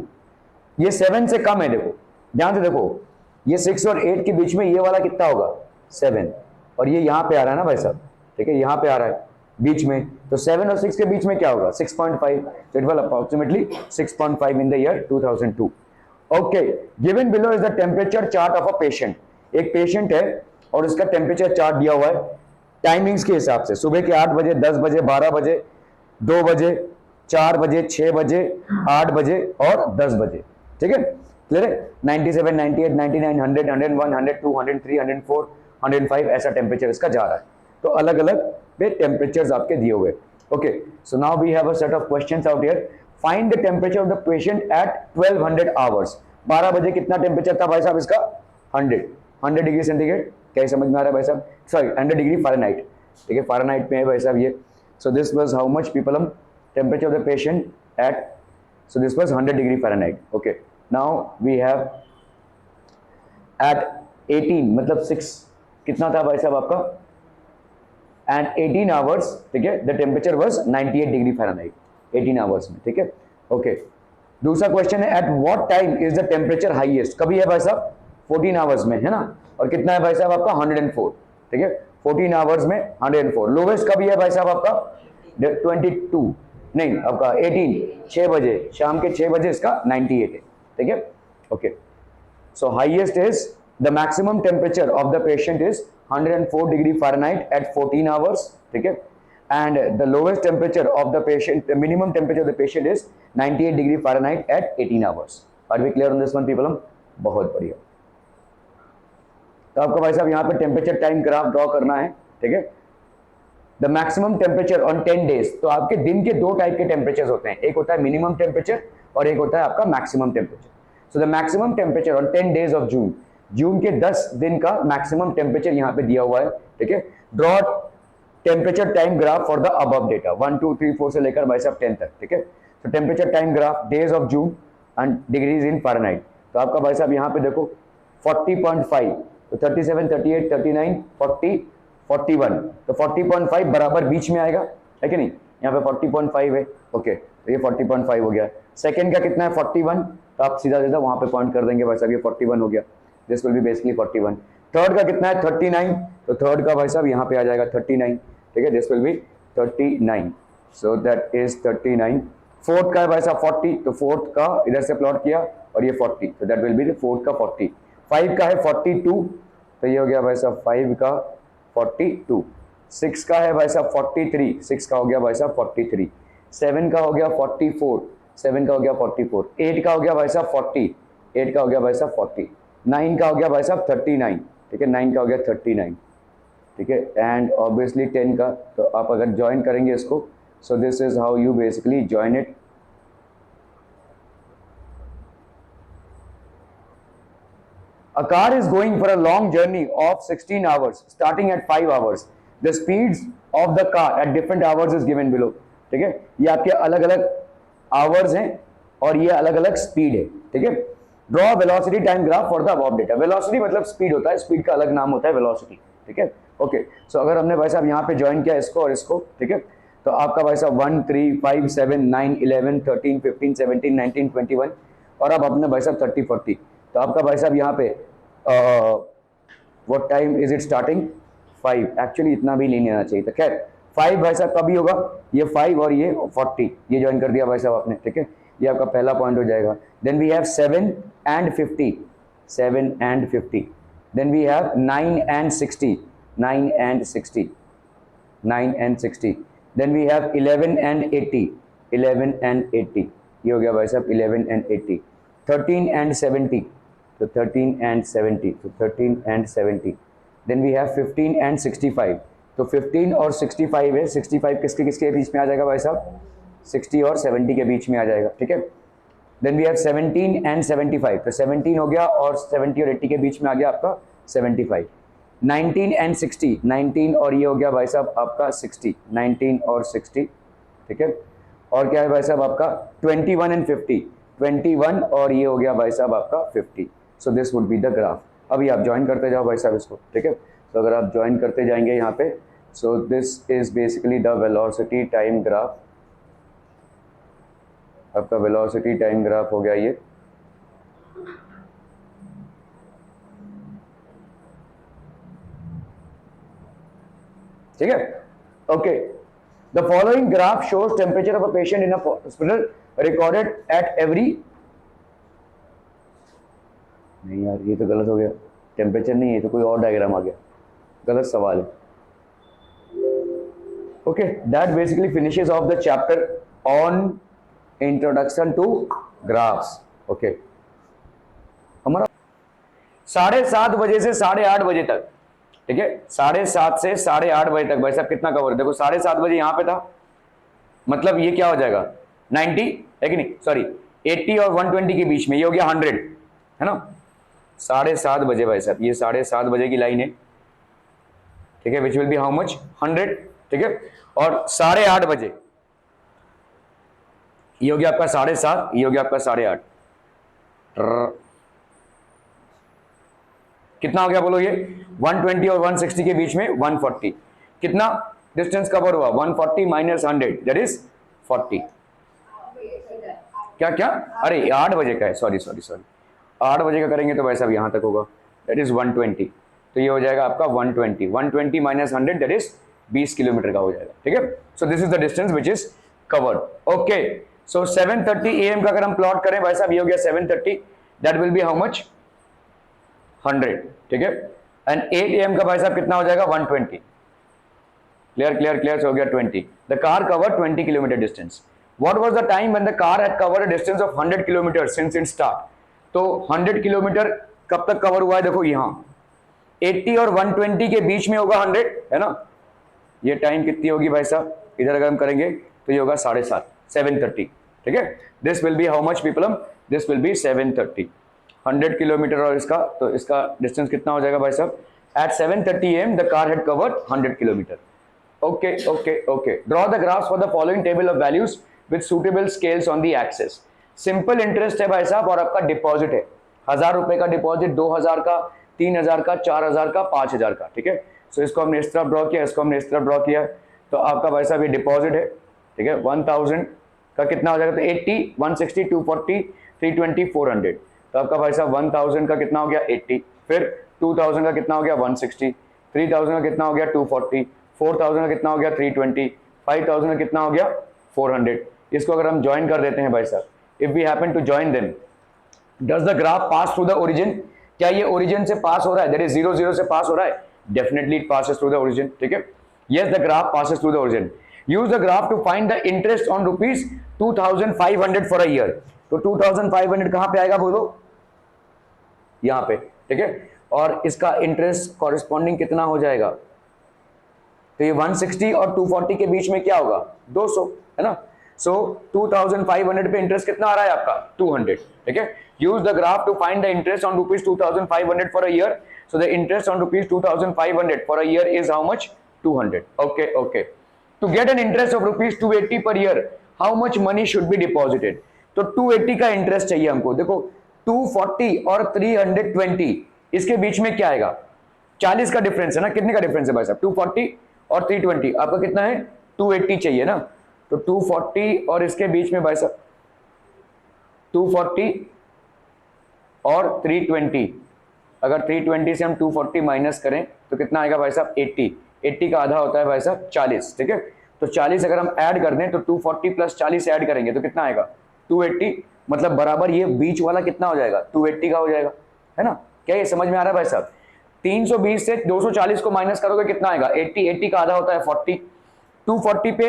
ये 7 से कम है. देखो ध्यान से देखो, ये 6 और 8 के बीच में ये वाला कितना होगा, 7. और ये यहाँ पे आ रहा है ना भाई साहब. ठीक है. यहाँ पे आ रहा है बीच में. तो 7 और 6 के बीच में क्या होगा, 6.5. So it will approximately 6.5 in the year 2002. Okay, given below is the temperature chart of a patient. एक पेशेंट है और उसका टेम्परेचर चार्ट दिया हुआ है टाइमिंग्स के हिसाब से. सुबह के 8 बजे, 10 बजे, 12 बजे, 2 बजे, 4 बजे, 6 बजे, 8 बजे और 10 बजे. ठीक है. क्लियर है. 97, 98, 99, 100, 101, 102, 103, 104, 105 ऐसा टेम्परेचर इसका जा रहा है. तो अलग अलग पे टेम्परेचर्स आपके दिए हुए. Okay. So now we have a set of questions out here. Find the temperature of the patient at 1200 hours. 12 बजे कितना टेम्परेचर था भाई साहब इसका, 100 डिग्री सेंटीग्रेड. क्या समझ में आ रहा है भाई साहब, सॉरी 100 डिग्री फ़ारेनहाइट. ठीक है. फ़ारेनहाइट में है भाई साहब ये. So this was how much people temperature of the patient at, so this was 100 degree Fahrenheit. Okay. Now we have at 18 मतलब 6 कितना था भाई साहब आपका, एंड 18 आवर्स. ठीक है. The temperature was 98 degree Fahrenheit 18 hours में. ठीक है. ओके. दूसरा क्वेश्चन है at what time is the temperature highest. कभी है भाई साहब, 14 आवर्स में, है ना. और कितना है भाई साहब आपका, 104. ठीक है. 14 आवर्स में 104. लोवेस्ट कभी है भाई साहब आपका, 22 नहीं आपका 18, 6 बजे, शाम के 6 बजे इसका 98 है. ठीक है. Okay. So highest is the maximum temperature of the patient is 104 degree Fahrenheit at 14 hours. ठीक है. and the lowest temperature of the patient, the minimum temperature of the patient is 98 degree Fahrenheit at 18 hours. Are we clear on this one people? बहुत बढ़िया. तो आपको भाई साहब यहाँ पे टेम्परेचर टाइम ग्राफ ड्रॉ करना है. ठीक है. The maximum temperature on 10 days. तो आपके दिन के 2 टाइप के टेम्परेचर होते हैं, एक होता है मिनिमम टेम्परेचर और एक होता है आपका maximum temperature. So the maximum temperature on 10 days of June, June के 10 दिन का मैक्सिमम टेम्परेचर यहाँ पे दिया हुआ है. ठीक है. Draw temperature time graph for the above data 1 2 3 4 से लेकर भाई साहब 10 तक. ठीक है. तो temperature time graph days of June and degrees in Fahrenheit. तो आपका भाई साहब यहाँ पे देखो 40.5, तो 37, 38, 39, 40, 41. तो 40.5 बराबर बीच में आएगा, है कि नहीं. यहाँ पे 40.5 है. ओके. तो ये 40.5 हो गया. सेकेंड का कितना है, 41. तो आप सीधा सीधा वहाँ पे पॉइंट कर देंगे भाई साहब, ये 41 हो गया. This will be basically 41. Third का कितना है 39, तो थर्ड का भाई साहब यहाँ पे आ जाएगा 39, ठीक है, this will B 39, so that is 39। Fourth का है भाई साहब 40, तो फोर्थ का इधर से प्लॉट किया और ये 40, तो दैट विल बी फोर्थ का 40। 5 का है 42, तो ये हो गया भाई साहब 5 का 42। 6 का है भाई साहब 43, 6 का हो गया भाई साहब 43। 7 का हो गया 44, 7 का हो गया 44। 8 का हो गया भाई साहब 40, 8 का हो गया भाई साहब 40। 9 का हो गया भाई साहब 39, ठीक है, 9 का हो गया 39, ठीक है, एंड ऑब्वियसली 10 का, तो आप अगर ज्वाइन करेंगे इसको, सो this is how you basically join it. A car is going for a long journey of 16 hours, starting at 5 hours. The speeds of the car at different hours is given below. ठीक है, ये आपके अलग अलग hours हैं और ये अलग अलग स्पीड है, ठीक है। Draw velocity time graph for the above data. Velocity मतलब स्पीड होता है, स्पीड का अलग नाम होता है वेलोसिटी, ठीक है। ओके, सो अगर हमने भाई साहब यहाँ पे ज्वाइन किया इसको और इसको, ठीक है, तो आपका भाई साहब 1 3 5 7 9 11 13 15 17 19 21 और अब अपने भाई साहब 30 40, तो आपका भाई साहब यहाँ पे what time is it starting 5, actually इतना भी नहीं आना चाहिए था, खैर 5 भाई साहब कभी होगा, ये 5 और ये 40, ये ज्वाइन कर दिया भाई साहब आपने, ठीक है, ये आपका पहला पॉइंट हो जाएगा। Then we have 7 and 50, 7 and 50, then we have 9 and 60, 9 and 60, 9 and 60, then we have 11 and 80, 11 and 80, ये हो गया भाई साहब 11 and 80, 13 and 70, तो 13 and 70, तो 13 and 70, then we have 15 and 65, तो 15 और 65 है, 65 किसके किसके बीच में आ जाएगा भाई साहब, 60 और 70 के बीच में आ जाएगा, ठीक है। देन वी हैव 17 and 75, तो 17 हो गया और 70 और 80 के बीच में आ गया आपका 75। 19 and 60, 19 और ये हो गया भाई साहब आपका 60, 19 और 60, ठीक है। और क्या है भाई साहब आपका 21 and 50, 21 और ये हो गया भाई साहब आपका 50, सो this would be the graph. अभी आप ज्वाइन करते जाओ भाई साहब इसको, ठीक है, तो अगर आप ज्वाइन करते जाएंगे यहाँ पे, सो this is basically the velocity time graph, आपका वेलोसिटी टाइम ग्राफ हो गया ये, ठीक है। Okay, the following graph shows temperature of a patient in a hospital recorded at every, नहीं यार ये तो गलत हो गया, टेम्परेचर नहीं है तो कोई और डायग्राम आ गया, गलत सवाल है। Okay, that basically finishes off the chapter on introduction to graphs. Okay, हमारा 7:30 बजे से 8:30 बजे तक, ठीक है, 7:30 से 8:30 बजे तक भाई साहब कितना कवर, देखो 7:30 बजे यहाँ पे था, मतलब ये क्या हो जाएगा 90 है कि नहीं, सॉरी 80 और 120 के बीच में, ये हो गया 100, है ना। 7:30 बजे भाई साहब, ये 7:30 बजे की लाइन है, ठीक है, which will be how much 100, ठीक है। और 8:30 बजे ये हो गया आपका 7:30, ये हो गया आपका 8:30, कितना हो गया बोलो ये 120 और 160 के बीच में 140, कितना डिस्टेंस कवर हुआ 140 माइनस 100 दैट इज 40, क्या क्या, अरे 8 बजे का है, सॉरी 8 बजे का करेंगे तो भाई साहब यहाँ तक होगा, दैट इज 120, तो ये हो जाएगा आपका 120 माइनस 100 दैट इज 20 किलोमीटर का हो जाएगा, ठीक है। So this is the distance which is covered. Okay, so 7:30 AM का अगर हम प्लॉट करें भाई साहब, ये हो गया 7:30, that will be how much 100, ठीक है। एंड 8 AM का भाई साहब कितना हो जाएगा 120, क्लियर हो गया 20। The car cover 20 kilometre distance. What was the time when the car had covered a distance of 100 kilometre since it start, तो 100 किलोमीटर कब तक कवर हुआ है, देखो यहाँ 80 और 120 के बीच में होगा 100, है ना। ये टाइम कितनी होगी भाई साहब, इधर अगर हम करेंगे तो ये होगा 7:30, 7:30, ठीक है। This will be how much पीपलम, दिस विल बी 7:30, 100 किलोमीटर और इसका, तो इसका डिस्टेंस कितना हो जाएगा भाई साहब, at 7:30 AM the car had covered 100 kilometre. Okay okay okay, draw the graphs for the following table of values with suitable scales on the axis. Simple interest है भाई साहब और आपका डिपॉजिट है, 1000 रुपए का डिपॉजिट, 2000 का, 3000 का, 4000 का, 5000 का, ठीक है। सो इसको हमने इस तरफ ड्रॉ किया, इसको हमने इस तरफ ड्रॉ किया, तो आपका भाई साहब ये डिपॉजिट है, ठीक है। 1000 का कितना हो जाएगा, तो 80, 160, 240, 320, 400, तो आपका भाई साहब 1000 का कितना हो गया 80, फिर 2000 का कितना हो गया 160, 3000 का कितना हो गया 240, 4000 का कितना हो गया 320, 5000 का कितना हो गया 400। इसको अगर हम ज्वाइन कर देते हैं भाई साहब, if we happen to join them, does the graph pass through the origin? क्या ये ओरिजिन से पास हो रहा है? दैट इज 0 0 से पास हो रहा है? Definitely it passes through the origin. ठीक है, yes the graph passes through the origin. Use the graph to find the interest on rupees 2500 for a year. तो 2500 कहां पे आएगा बोलो? यहां पे। ठीक है, और इसका इंटरेस्ट कॉरेस्पॉन्डिंग कितना हो जाएगा? तो ये 160 और 240 के बीच में क्या होगा? 200, है ना। सो 2500 पे इंटरेस्ट कितना आ रहा है आपका? 200। ठीक है, use the graph to find the interest on rupees 2500 for a year. So the interest on rupees 2500 for a year is how much? 200। Okay okay, to get an interest of rupees 280 per year, how much money should be deposited? तो 280 का interest चाहिए हमको। देखो 240 और 320 इसके बीच में क्या आएगा? 40 का डिफरेंस है ना। कितने का डिफरेंस है भाई साहब? 240 और 320, आपका कितना है? 280 चाहिए ना। तो 240 और इसके बीच में भाई साहब 240 और 320, अगर 320 से हम 240 माइनस करें तो कितना आएगा भाई साहब? 80। 80 का आधा होता है भाई साहब 40। ठीक है, तो 40 अगर हम ऐड कर दें तो 240 प्लस 40 ऐड करेंगे तो कितना आएगा? 280। मतलब बराबर ये बीच वाला कितना हो जाएगा? 280 का हो जाएगा, है ना। क्या ये समझ में आ रहा है भाई साहब? 320 से 240 को माइनस करोगे कितना आएगा? 80। 80 का आधा होता है 40। 240 पे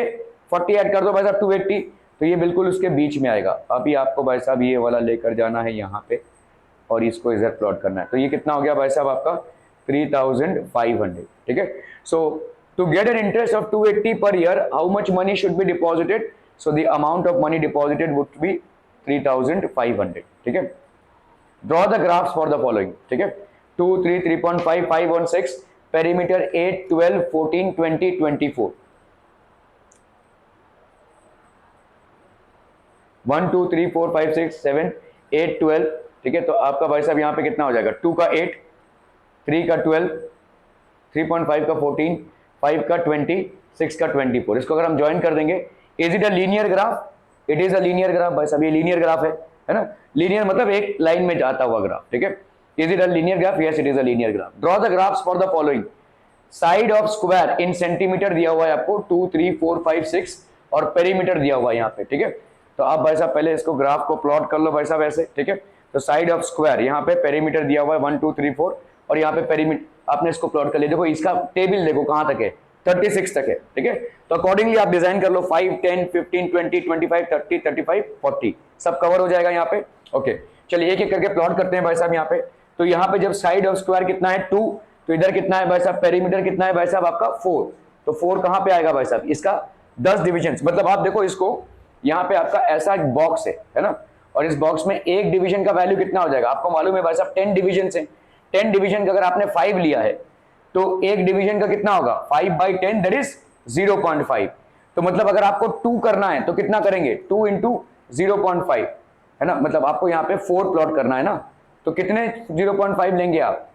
40 ऐड कर दो भाई साहब 280, तो ये बिल्कुल उसके बीच में आएगा। अभी आपको भाई साहब ये वाला लेकर जाना है यहाँ पे और इसको इधर प्लॉट करना है। तो ये कितना हो गया भाई साहब आपका? 3500। ठीक है, so to get an interest of 280 per year, how much money should be deposited? So the amount of money deposited would be 3500। ठीक है, draw the graphs for the following. ठीक है, 2, 3, 3.5, 5 और 6, पेरीमीटर 8, 12, 14, 20, 24, 1, 2, 3, 4, 5, 6, 7, 8, 12। ठीक है, तो आपका भाई साहब यहाँ पे कितना हो जाएगा? 2 का 8, 3 का 12, 3.5 का 14, 5 का 20, 6 का 24। इसको अगर हम ज्वाइन कर देंगे, is it a linear graph? It is a linear graph भाई साहब, ये लीनियर ग्राफ है ना। लीनियर मतलब एक लाइन में जाता हुआ ग्राफ। ठीक है, is it a linear graph? Yes it is a linear graph. Draw the graphs for the following. Side of square in centimetre दिया हुआ है आपको 2, 3, 4, 5, 6 और पेरीमीटर दिया हुआ है यहाँ पे। ठीक है, तो आप भाई साहब पहले इसको ग्राफ को प्लॉट कर लो भाई साहब ऐसे। ठीक है, तो साइड ऑफ स्क्वायर यहाँ पे पेरीमीटर दिया हुआ है 1, 2, 3, 4 और यहाँ पे पेरीमीटर आपने इसको प्लॉट कर लिया। देखो इसका टेबल देखो कहाँ तक है? 36 तक है। ठीक है, तो अकॉर्डिंगली आप डिजाइन कर लो। 5, 10, 15, 20, 25, 30, 35, 40 सब कवर हो जाएगा यहाँ पे। ओके, चलिए एक एक करके प्लॉट करते हैं भाई साहब यहाँ पे। तो यहाँ पे जब साइड ऑफ स्क्वायर कितना है 2, तो इधर कितना है भाई साहब? पेरीमीटर कितना है भाई साहब आपका? 4। तो 4 कहाँ पे आएगा भाई साहब? इसका 10 डिविजन। मतलब आप देखो इसको, यहाँ पे आपका ऐसा एक बॉक्स है ना, और इस बॉक्स में एक डिवीजन का वैल्यू कितना हो जाएगा? आपको मालूम है भाई साहब 10 डिवीजन है। 10 डिवीजन का अगर आपने 5 लिया है तो एक डिवीजन का कितना होगा? 5/10 दैट इज 0.5। तो मतलब अगर आपको 2 करना है तो कितना करेंगे? 2 × 0.5, है ना। मतलब आपको यहाँ पे 4 प्लॉट करना है ना, तो कितने 0.5 लेंगे आप?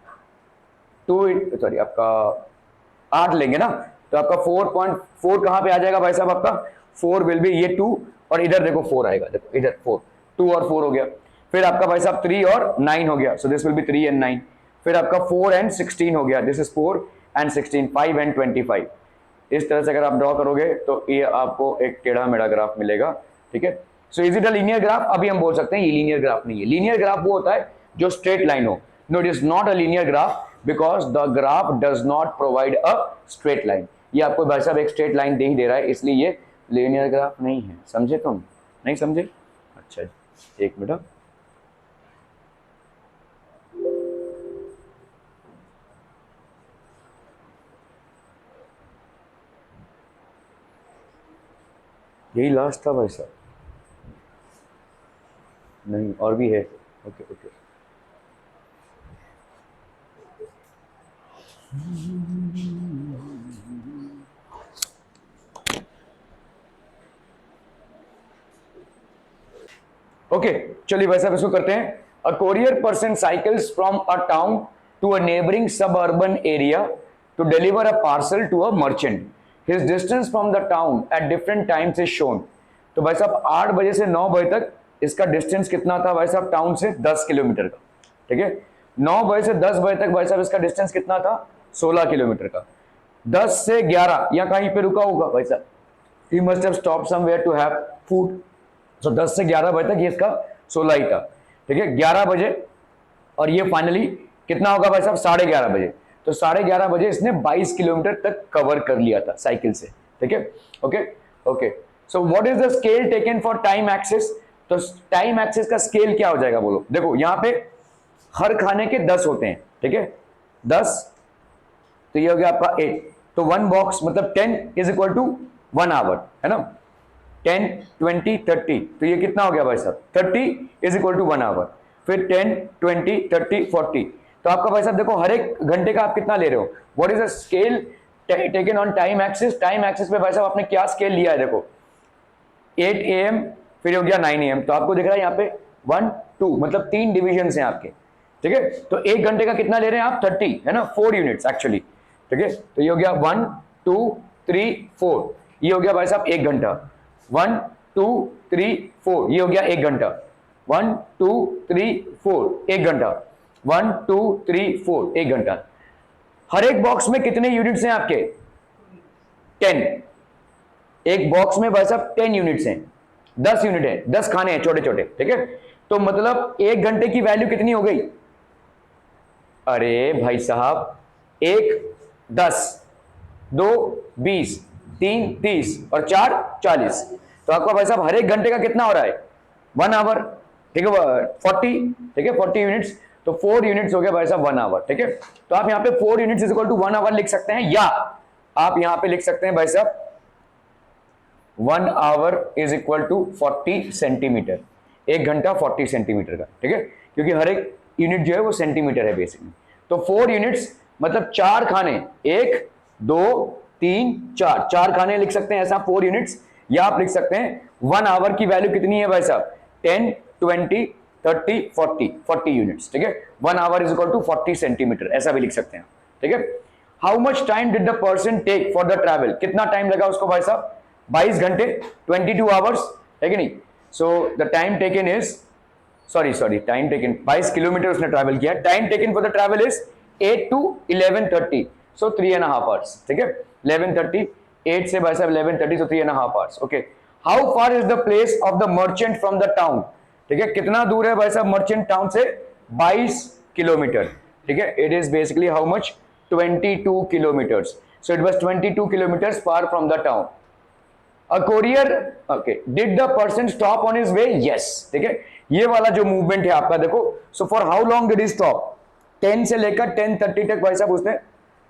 2 आपका 8 लेंगे ना, तो आपका 4.4 कहाँ पे आ जाएगा भाई साहब? आपका 4 विल बी ये 2 और इधर देखो 4 आएगा। देखो इधर 4, 2 और 4 हो गया। फिर आपका भाई साहब 3 और 9 हो गया, सो दिस विल बी 3 and 9। फिर आपका 4 and 16 हो गया, दिस इज 4 and 16, 5 and 25। इस तरह से अगर आप ड्रॉ करोगे तो ये आपको एक टेढ़ा मेढ़ा ग्राफ मिलेगा। ठीक है, so is it a linear graph? अभी हम बोल सकते हैं ये लीनियर ग्राफ नहीं है। लीनियर ग्राफ वो होता है जो स्ट्रेट लाइन हो। No, it is not a linear graph because the graph does not provide a straight line. ये आपको भाई साहब एक स्ट्रेट लाइन दे ही दे रहा है, इसलिए ये लीनियर ग्राफ नहीं है। समझे तुम? नहीं समझे? अच्छा, एक मिनट। यही लास्ट था भाई साहब? नहीं, और भी है। ओके ओके, ओके चलिए भाई साहब इसको करते हैं। A courier person cycles from a town to a neighbouring suburban area to deliver a parcel to a merchant. His distance from the town at different times is shown. तो भाई साहब 8 बजे से 9 बजे तक इसका डिस्टेंस कितना था भाई साहब टाउन से? 10 किलोमीटर का। ठीक है, 9 बजे से 10 बजे तक भाई साहब इसका डिस्टेंस कितना था, 16 किलोमीटर का। 10 से 11 या कहीं पे रुका होगा भाई साहब, he must have stop somewhere to have food. So 10 से 11 बजे तक ये इसका 16 ही था, ठीक है। 11 बजे और ये फाइनली कितना होगा भाई साहब, 11:30 बजे। तो 11:30 बजे इसने 22 किलोमीटर तक कवर कर लिया था साइकिल से, ठीक है। Okay okay, so what is the scale taken for time axis. तो टाइम एक्सिस का स्केल क्या हो जाएगा बोलो। देखो यहाँ पे हर खाने के 10 होते हैं, ठीक है, 10, तो ये हो गया आपका 8। तो 1 बॉक्स मतलब 10 इज इक्वल टू 1 आवर, है ना। 10, 20, 30, तो ये कितना हो गया भाई साहब, 30 इज इक्वल टू 1 आवर। फिर 10, 20, 30, 40, तो आपका भाई साहब देखो हर एक घंटे का आप कितना ले रहे हो। What is the scale taken on time axis. Time axis पे भाई साहब आपने क्या स्केल लिया है, देखो 8 AM, फिर हो गया 9 AM। तो आपको दिख रहा है यहाँ पे 1, 2 मतलब 3 डिविजन हैं आपके, ठीक है। तो एक घंटे का कितना ले रहे हैं आप, 30, है ना, 4 यूनिट्स एक्चुअली, ठीक है। तो ये हो गया 1, 2, 3, 4, ये हो गया भाई साहब 1 घंटा। 1, 2, 3, 4, ये हो गया 1 घंटा। 1, 2, 3, 4, 1 घंटा। 1, 2, 3, 4, 1 घंटा। हर एक बॉक्स में कितने यूनिट्स हैं आपके, 10। एक बॉक्स में भाई साहब 10 यूनिट्स हैं, 10 यूनिट है, 10 खाने हैं छोटे छोटे, ठीक है। तो मतलब 1 घंटे की वैल्यू कितनी हो गई, अरे भाई साहब 1 10, 2 20, 3 30 और 4 40। तो आपका भाई साहब हर एक घंटे का कितना हो रहा है, 1 आवर, ठीक है, 40, ठीक है, 40 यूनिट्स। तो 4 यूनिट्स हो गया भाई साहब 1 आवर, ठीक है। तो आप यहाँ पे 4 units is equal to 1 hour लिख सकते हैं, या आप यहाँ पे लिख सकते हैं भाई साहब 1 hour is equal to 40 centimetre. 1 घंटा 40 सेंटीमीटर का, ठीक है, क्योंकि हर एक यूनिट जो है वो सेंटीमीटर है बेसिकली। तो 4 यूनिट्स मतलब 4 खाने, 1, 2, 3, 4, 4 खाने लिख सकते हैं ऐसा 4 यूनिट्स। या आप लिख सकते हैं 1 आवर की वैल्यू कितनी है भाई साहब, 10, 20, 30, 40 यूनिट्स, ठीक है। 1 hour is equal to 40 centimetre, ऐसा भी लिख सकते हैं, ठीक है। How much time did the person take for the travel, कितना टाइम लगा उसको भाई साहब, 22 घंटे, 22 आवर्स, है कि नहीं। So the time taken is time taken 22 kilometre उसने ट्रैवल किया। Time taken for the travel is 8 to 11:30, so 3.5 hours, ठीक है। 11:30, 8 से भाई साहब 11:30, so 3.5 hours, okay. How far is the place of the merchant from the town, ठीक है, कितना दूर है भाई साहब मर्चेंट टाउन से, 22 किलोमीटर, ठीक है। It is basically how much, 22 kilometres, so it was 22 kilometres far from the town. A courier, okay, did the person stop on his way? Yes, ठीक है। ये वाला जो मूवमेंट है आपका देखो, so for how long did he stop? 10 से लेकर 10:30 तक भाई साहब उसने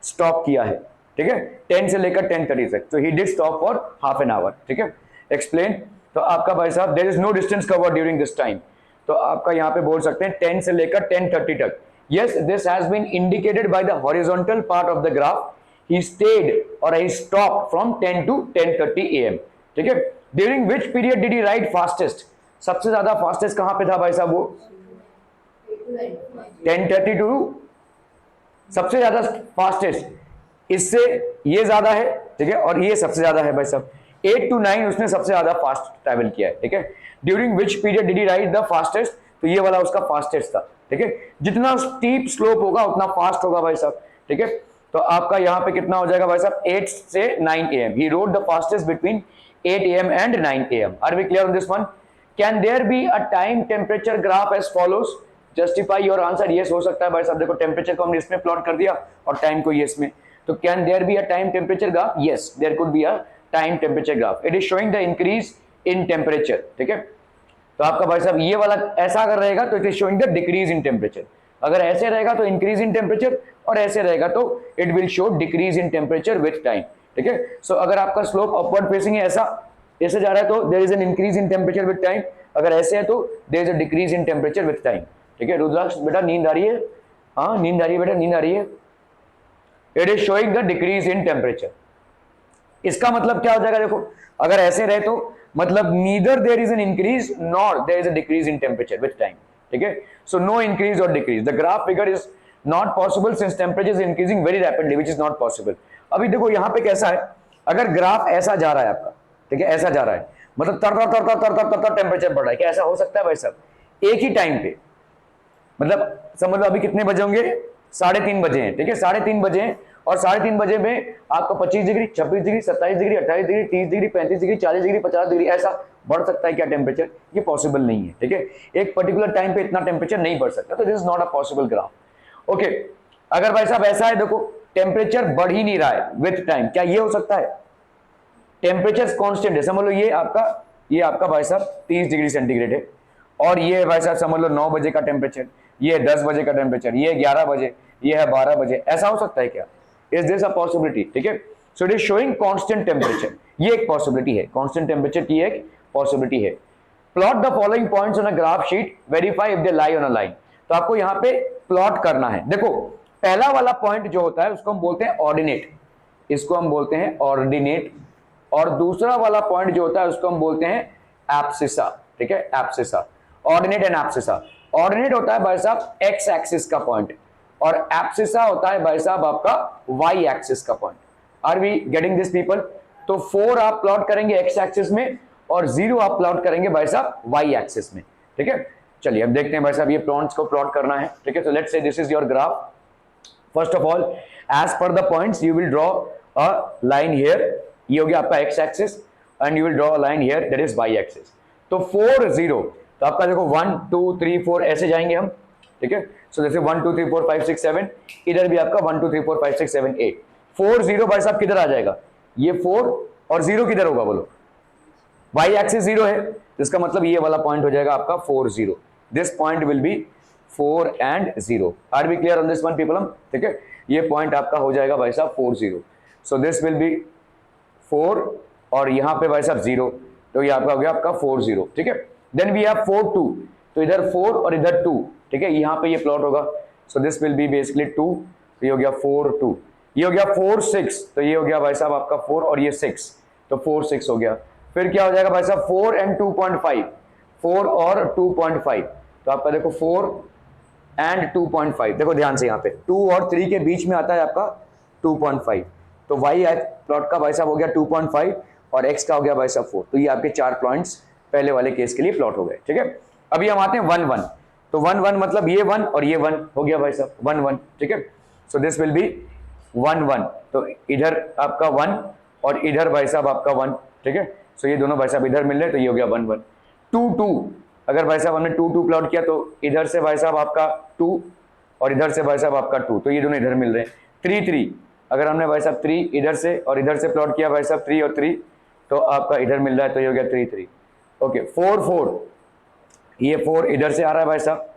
स्टॉप किया है, ठीक है, 10 से लेकर 10:30 तक। तो he did stop for half an hour, ठीक है। एक्सप्लेन, तो आपका भाई साहब there is no distance covered during this time, तो आपका यहाँ पे बोल सकते हैं 10 से लेकर 10:30 तक। Yes, this has been indicated by the horizontal part of the graph. He stayed or he stopped from 10 to 10:30 AM, ठीक है। During which period did he ride fastest, सबसे ज्यादा फास्टेस्ट कहां पे था भाई साहब वो, 10:30 टू, सबसे ज्यादा फास्टेस्ट, इससे ये ज्यादा है, ठीक है, और ये सबसे ज्यादा है भाई साहब। 8 to 9 उसने सबसे ज्यादा फास्ट ट्रैवल किया है, ठीक है। During which period did he ride the fastest, तो ये वाला उसका फास्टेस्ट था, ठीक है। जितना स्टीप स्लोप होगा उतना फास्ट होगा भाई साहब, ठीक है। तो आपका यहाँ पे कितना हो जाएगा भाई साहब, 8 से 9 AM, he rode the fastest between 8 AM and 9 AM. Are we clear on this one? Can there be a time temperature graph as follows? Justify your answer. Yes हो सकता है भाई साहब, देखो टेम्परेचर को हमने इसमें प्लॉट कर दिया और टाइम को ये इसमें, तो can there be a time temperature graph? Yes, there could be a time temperature graph. It is showing the increase in temperature, ठीक है। तो आपका भाई साहब ये वाला ऐसा अगर रहेगा तो it is showing the decrease in temperature, अगर ऐसे रहेगा तो increase in temperature, और ऐसे रहेगा तो it will show decrease in temperature with time, ठीक है। सो अगर आपका स्लोप अपवर्ड फेसिंग है, ऐसे जा रहा है तो there is an increase in temperature with time, अगर ऐसे है तो there is a decrease in temperature with time, ठीक है। रुद्राक्ष बेटा नींद आ रही है, हाँ नींद आ रही है बेटा, नींद आ रही है। It is showing the decrease in temperature, इसका मतलब क्या हो जाएगा, देखो अगर ऐसे रहे तो मतलब neither there is an increase nor there is a decrease in temperature with time, ठीक है। सो नो इंक्रीज और decrease, the graph figure is not possible since temperature is increasing very rapidly which is not possible. अभी देखो यहाँ पे कैसा है, अगर ग्राफ ऐसा जा रहा है आपका, ठीक है, ऐसा जा रहा है मतलब तर टेम्परेचर बढ़ रहा है, क्या ऐसा हो सकता है भाई साहब, एक ही टाइम पे मतलब समझ लो अभी कितने बजे होंगे, 3:30 बजे हैं, ठीक है, 3:30 बजे हैं, और 3:30 बजे में आपका 25 degree, 26 degree, 27 degree, 28 degree, 30 degree, 35 degree, 40 degree, 50 degree, ऐसा बढ़ सकता है क्या टेम्परेचर? ये पॉसिबल नहीं है, ठीक है, एक पर्टिकुलर टाइम पे इतना टेम्परेचर नहीं बढ़ सकता, तो this is not a possible graph. Okay, अगर भाई साहब ऐसा है, देखो टेम्परेचर बढ़ ही नहीं रहा है विथ टाइम, क्या ये हो सकता है? टेम्परेचर कांस्टेंट है, समझ लो ये आपका भाई साहब 30 डिग्री सेंटीग्रेड है, और ये भाई साहब समझ लो 9 बजे का टेम्परेचर, ये 10 बजे का टेम्परेचर, ये 11 बजे, ये है 12 बजे, ऐसा हो सकता है क्या? Is this a possibility? ठीक है, so it is showing constant temperature, ये एक पॉसिबिलिटी है, कांस्टेंट टेम्परेचर की एक पॉसिबिलिटी है। Plot the following points on a graph sheet, verify if they lie on a line. तो आपको यहां पे प्लॉट करना है। देखो पहला वाला पॉइंट जो होता है उसको हम बोलते हैं ऑर्डिनेट, इसको हम बोलते हैं ऑर्डिनेट, और दूसरा वाला पॉइंट जो होता है उसको हम बोलते हैं एब्सिसा, ठीक है, abscissa, ordinate and abscissa. Ordinate होता है भाई साहब एक्स एक्सिस का पॉइंट, और एब्सिसा होता है भाई साहब आपका वाई एक्सिस का point. Are we getting this people? तो 4 आप प्लॉट करेंगे एक्स एक्सिस में, और 0 आप प्लॉट करेंगे भाई साहब वाई एक्सिस में, ठीक है। चलिए अब देखते हैं भाई साहब ये पॉइंट्स को प्लॉट करना है, ठीक है। So let's say this is your graph. First of all as per the points you will draw a line here, ये हो गया आपका x axis, and you will draw a line here that is y axis. तो 4 0, तो आपका देखो 1 2 3 4 ऐसे जाएंगे हम, ठीक है। सो जैसे 1 2 3 4 5 6 7, इधर भी आपका 1 2 3 4 5 6 7 8, 4 0 भाई साहब किधर आ जाएगा? ये 4 और 0 किधर होगा बोलो? वाई एक्सिस 0 है, इसका मतलब ये वाला पॉइंट हो जाएगा आपका 4 0। This point will be 4 and 0। Are we clear on this one people? ठीक है, ये पॉइंट आपका हो जाएगा भाई साहब 4 0। सो दिस विल बी 4 और यहाँ पे भाई साहब 0, तो ये आपका हो गया आपका 4 0, ठीक है। देन वी हैव 4 2, तो इधर 4 और इधर 2, ठीक है, यहाँ पे ये प्लॉट होगा। सो दिस विल बी बेसिकली 2, तो ये हो गया 4 2, ये हो गया 4 6, तो ये हो गया भाई साहब आपका 4 और ये 6, तो 4 6 हो गया। फिर क्या हो जाएगा भाई साहब 4 and 2.5, 4 और 2.5, तो आपका देखो 4 and 2.5, देखो ध्यान से यहाँ पे 2 और 3 के बीच में आता है आपका 2.5, तो वाई प्लॉट का भाई साहब हो गया 2.5 और एक्स का हो गया भाई साहब 4, तो ये आपके 4 पॉइंट्स पहले वाले केस के लिए प्लॉट हो गए, ठीक है। अभी हम आते हैं 1 1, तो 1 1 मतलब ये 1 और ये 1 हो गया भाई साहब 1 1, ठीक है। सो दिस विल बी 1 1, तो इधर आपका 1 और इधर भाई साहब आपका 1, ठीक है। सो ये दोनों भाई साहब इधर मिल रहे, तो ये हो गया 1 1। 2 2, अगर भाई साहब हमने 2 2 प्लॉट किया तो इधर से भाई साहब आपका 2 और इधर से भाई साहब आपका 2, तो ये दोनों इधर मिल रहे हैं। 3 3, अगर हमने भाई साहब 3 इधर से और इधर से प्लॉट किया भाई साहब 3 और 3, तो आपका इधर मिल रहा है, तो ये हो गया 3 3। ओके 4 4, ये 4 इधर से आ रहा है भाई साहब,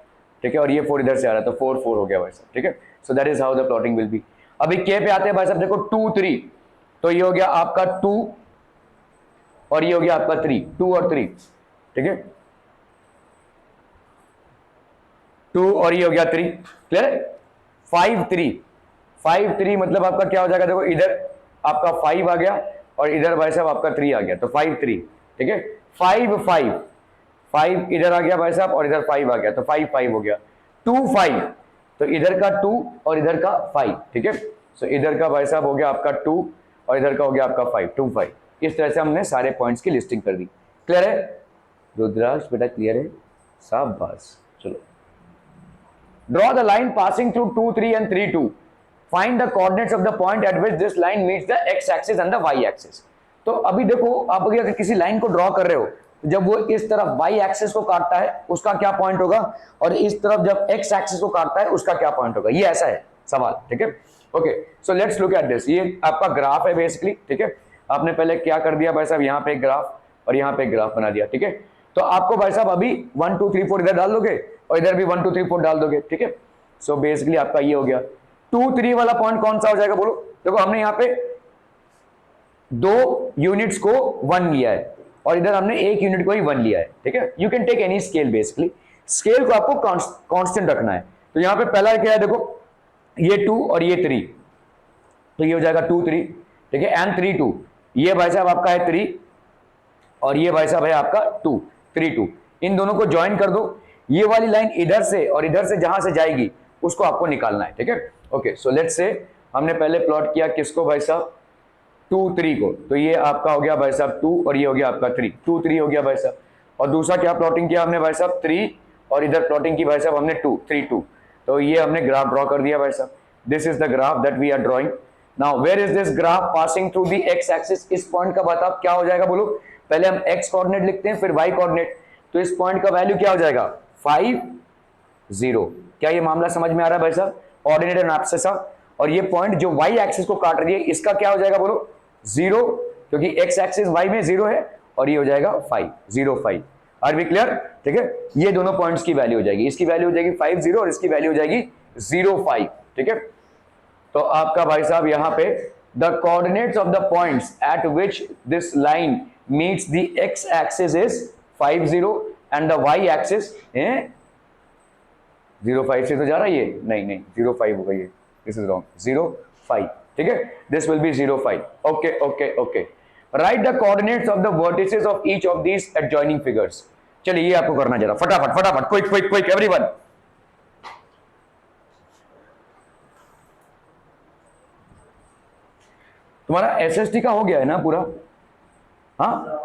ठीक है, और ये 4 इधर से आ रहा है, तो 4 4 हो गया भाई साहब, ठीक है। So that is how the plotting will be. अभी के पे आते हैं भाई साहब, देखो 2 3, तो ये हो गया आपका 2 और ये हो गया आपका 3, 2 और 3, ठीक है, 2 और ये हो गया 3, क्लियर है। 5 3, 5 3 मतलब आपका क्या हो जाएगा, देखो इधर आपका 5 आ गया और इधर भाई साहब आपका 3 आ गया, तो 5 3, ठीक है। 5 5, 5 इधर आ गया भाई साहब और इधर 5 आ गया, तो 5 5 हो गया। 2 5, तो इधर का 2 और इधर का 5, ठीक है। सो इधर का भाई साहब हो गया आपका 2 और इधर का हो गया आपका 5, 2 5। इस तरह से हमने सारे पॉइंट्स की लिस्टिंग कर दी। क्लियर है रुद्राक्ष बेटा? क्लियर है, शाबाश। चलो draw the line passing through 2 3 and 3 2, find the coordinates of the point at which this line meets the x axis and the y axis। तो अभी देखो आप अगर किसी लाइन को ड्रॉ कर रहे हो, जब वो इस तरफ y एक्सिस को काटता है उसका क्या पॉइंट होगा, और इस तरफ जब x एक्सिस को काटता है उसका क्या पॉइंट होगा, ये ऐसा है सवाल, ठीक है। Okay so let's look at this. ये आपका ग्राफ है बेसिकली, ठीक है। आपने पहले क्या कर दिया भाई साहब, यहाँ पे एक ग्राफ और यहाँ पे एक ग्राफ बना दिया, ठीक है। तो आपको भाई साहब अभी 1 2 3 4 इधर डाल दोगे और इधर भी 1 2 3 4 डाल दोगे, ठीक है। सो बेसिकली आपका ये हो गया। 2 3 वाला पॉइंट कौन सा हो जाएगा बोलो? देखो हमने यहाँ पे 2 यूनिट्स को 1 लिया है और इधर हमने 1 यूनिट को ही 1 लिया है, ठीक है। You can take any scale, basically scale को आपको कांस्टेंट रखना है। तो यहाँ पे पहला क्या है, देखो ये 2 और ये 3, तो ये हो जाएगा 2 3, ठीक है, एंड 3 2, ये भाई साहब आपका है 3 और ये भाई साहब है आपका 2 3 2, इन दोनों को ज्वाइन कर दो। ये वाली लाइन इधर से और इधर से जहां से जाएगी उसको आपको निकालना है, ठीक है। ओके सो लेट्स से हमने पहले प्लॉट किया किसको भाई साहब 2 3 को, तो ये आपका हो गया भाई साहब 2 और ये हो गया आपका 3, 2 3 हो गया भाई साहब। और दूसरा क्या प्लॉटिंग किया हमने भाई साहब 3 और इधर प्लॉटिंग की भाई साहब हमने 2 3 2, तो ये हमने ग्राफ ड्रॉ कर दिया भाई साहब। This is the graph that we are drawing now. Where is this graph passing through the x axis? इस पॉइंट का बताओ क्या हो जाएगा, बोलो। पहले हम एक्स कोऑर्डिनेट लिखते हैं फिर वाई कोऑर्डिनेट, तो इस पॉइंट का वैल्यू क्या हो जाएगा 5 0। क्या ये मामला समझ में आ रहा है भाई साहब? Ordinate and abscissa. और ये पॉइंट जो वाई एक्सिस को काट रही है इसका क्या हो जाएगा बोलो 0, क्योंकि एक्स एक्सिस वाई में 0 है, और ये हो जाएगा 5 0 5। Are we clear? ठीक है, ये दोनों पॉइंट्स की वैल्यू हो जाएगी, इसकी वैल्यू हो जाएगी 5 0 और इसकी वैल्यू हो जाएगी 0 5। ठीक है, तो आपका भाई साहब यहां पे the coordinates of the points at which this line meets the x axis is 5 0 and the y axis 0 5 से तो जा रहा है ये, नहीं 0 5 होगा ये, दिस इज रॉन्ग 0 5। ठीक है, this will be 0 5। Okay okay okay, write the coordinates of the vertices of each of these adjoining figures. चलिए ये आपको करना जरा फटाफट फटाफट, क्विक क्विक क्विक एवरीवन। तुम्हारा एसएसटी का हो गया है ना पूरा? हाँ,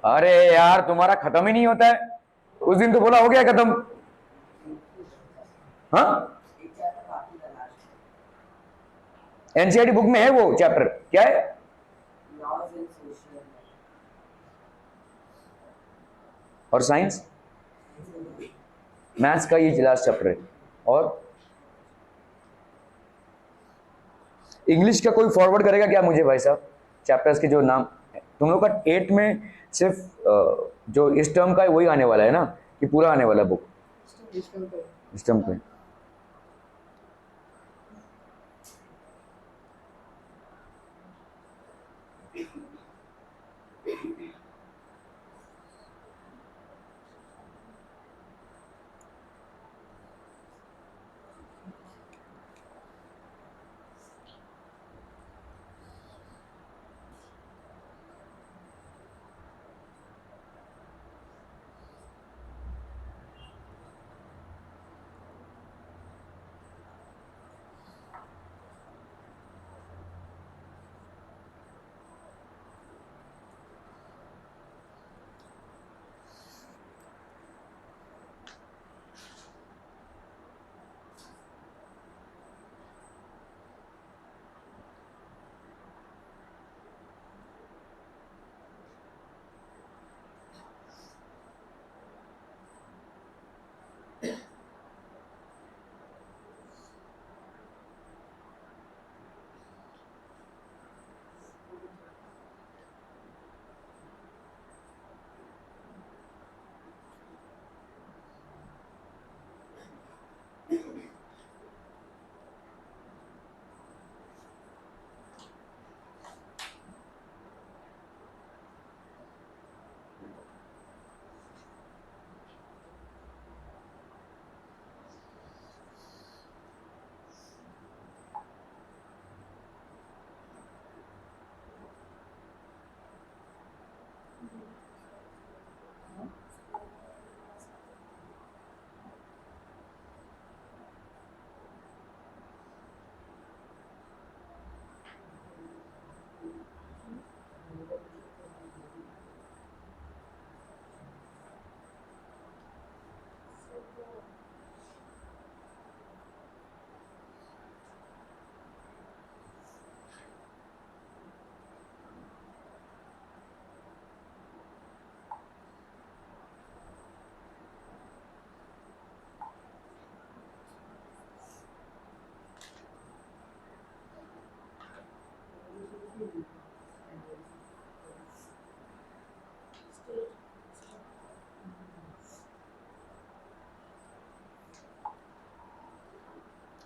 अरे यार तुम्हारा खत्म ही नहीं होता है, उस दिन तो बोला हो गया खत्म। हाँ, एनसीईआरटी बुक में है वो चैप्टर, क्या है? और साइंस मैथ्स का ये लास्ट चैप्टर है। और इंग्लिश का कोई फॉरवर्ड करेगा क्या मुझे भाई साहब चैप्टर्स के जो नाम? तुम लोग का 8 में सिर्फ जो इस टर्म का है वही आने वाला है ना, कि पूरा आने वाला बुक इस टर्म पे?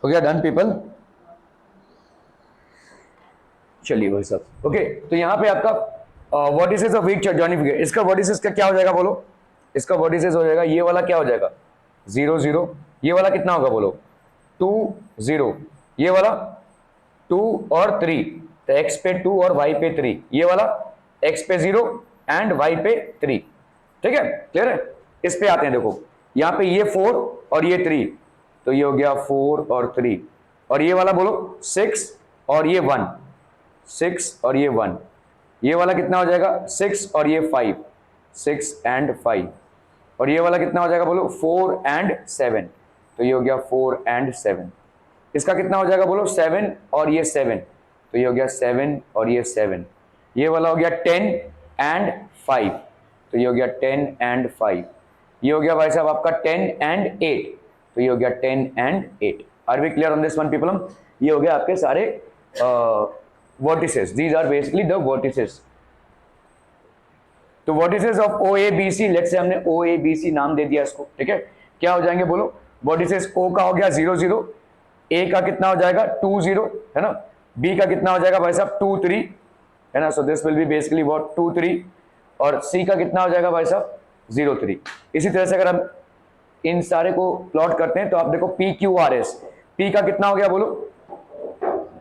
हो गया डन पीपल? चलिए भाई साहब ओके, तो यहाँ पे आपका vertices of each adjoining figure, इसका वर्टिसेस का क्या हो जाएगा बोलो? इसका वर्टिसेस हो जाएगा ये वाला, क्या हो जाएगा 0 0, ये वाला कितना होगा बोलो 2 0, ये वाला 2 और 3, तो x पे 2 और y पे 3, ये वाला x पे 0 एंड y पे 3। ठीक है, क्लियर है? इस पे आते हैं, देखो यहाँ पे ये 4 और ये 3, तो ये हो गया 4 और 3, और ये वाला बोलो 6 और ये 1, 6 और ये 1, ये वाला कितना हो जाएगा 6 और ये 5, 6 एंड 5, और ये वाला कितना हो जाएगा बोलो 4 and 7, तो ये हो गया 4 and 7। इसका कितना हो जाएगा बोलो 7 और ये 7, तो ये हो गया 7 और ये 7। ये वाला हो गया 10 and 5, तो ये हो गया 10 and 5। ये हो गया भाई साहब आपका 10 and 8, तो ये हो गया 10 and 8। Are we clear on this one people? ये हो गया आपके सारे vertices, these are basically the vertices. तो vertices of OABC, let's say हमने OABC नाम दे दिया इसको, ठीक है, क्या हो जाएंगे बोलो? वर्टिसेस O का हो गया 0 0, A का कितना हो जाएगा 2 0, है ना, B का कितना हो जाएगा भाई साहब 2 3, है ना, सो this will be basically what 2 3, और C का कितना हो जाएगा भाई साहब 0 3। इसी तरह से अगर हम इन सारे को प्लॉट करते हैं तो आप देखो PQRS, P का कितना हो गया बोलो,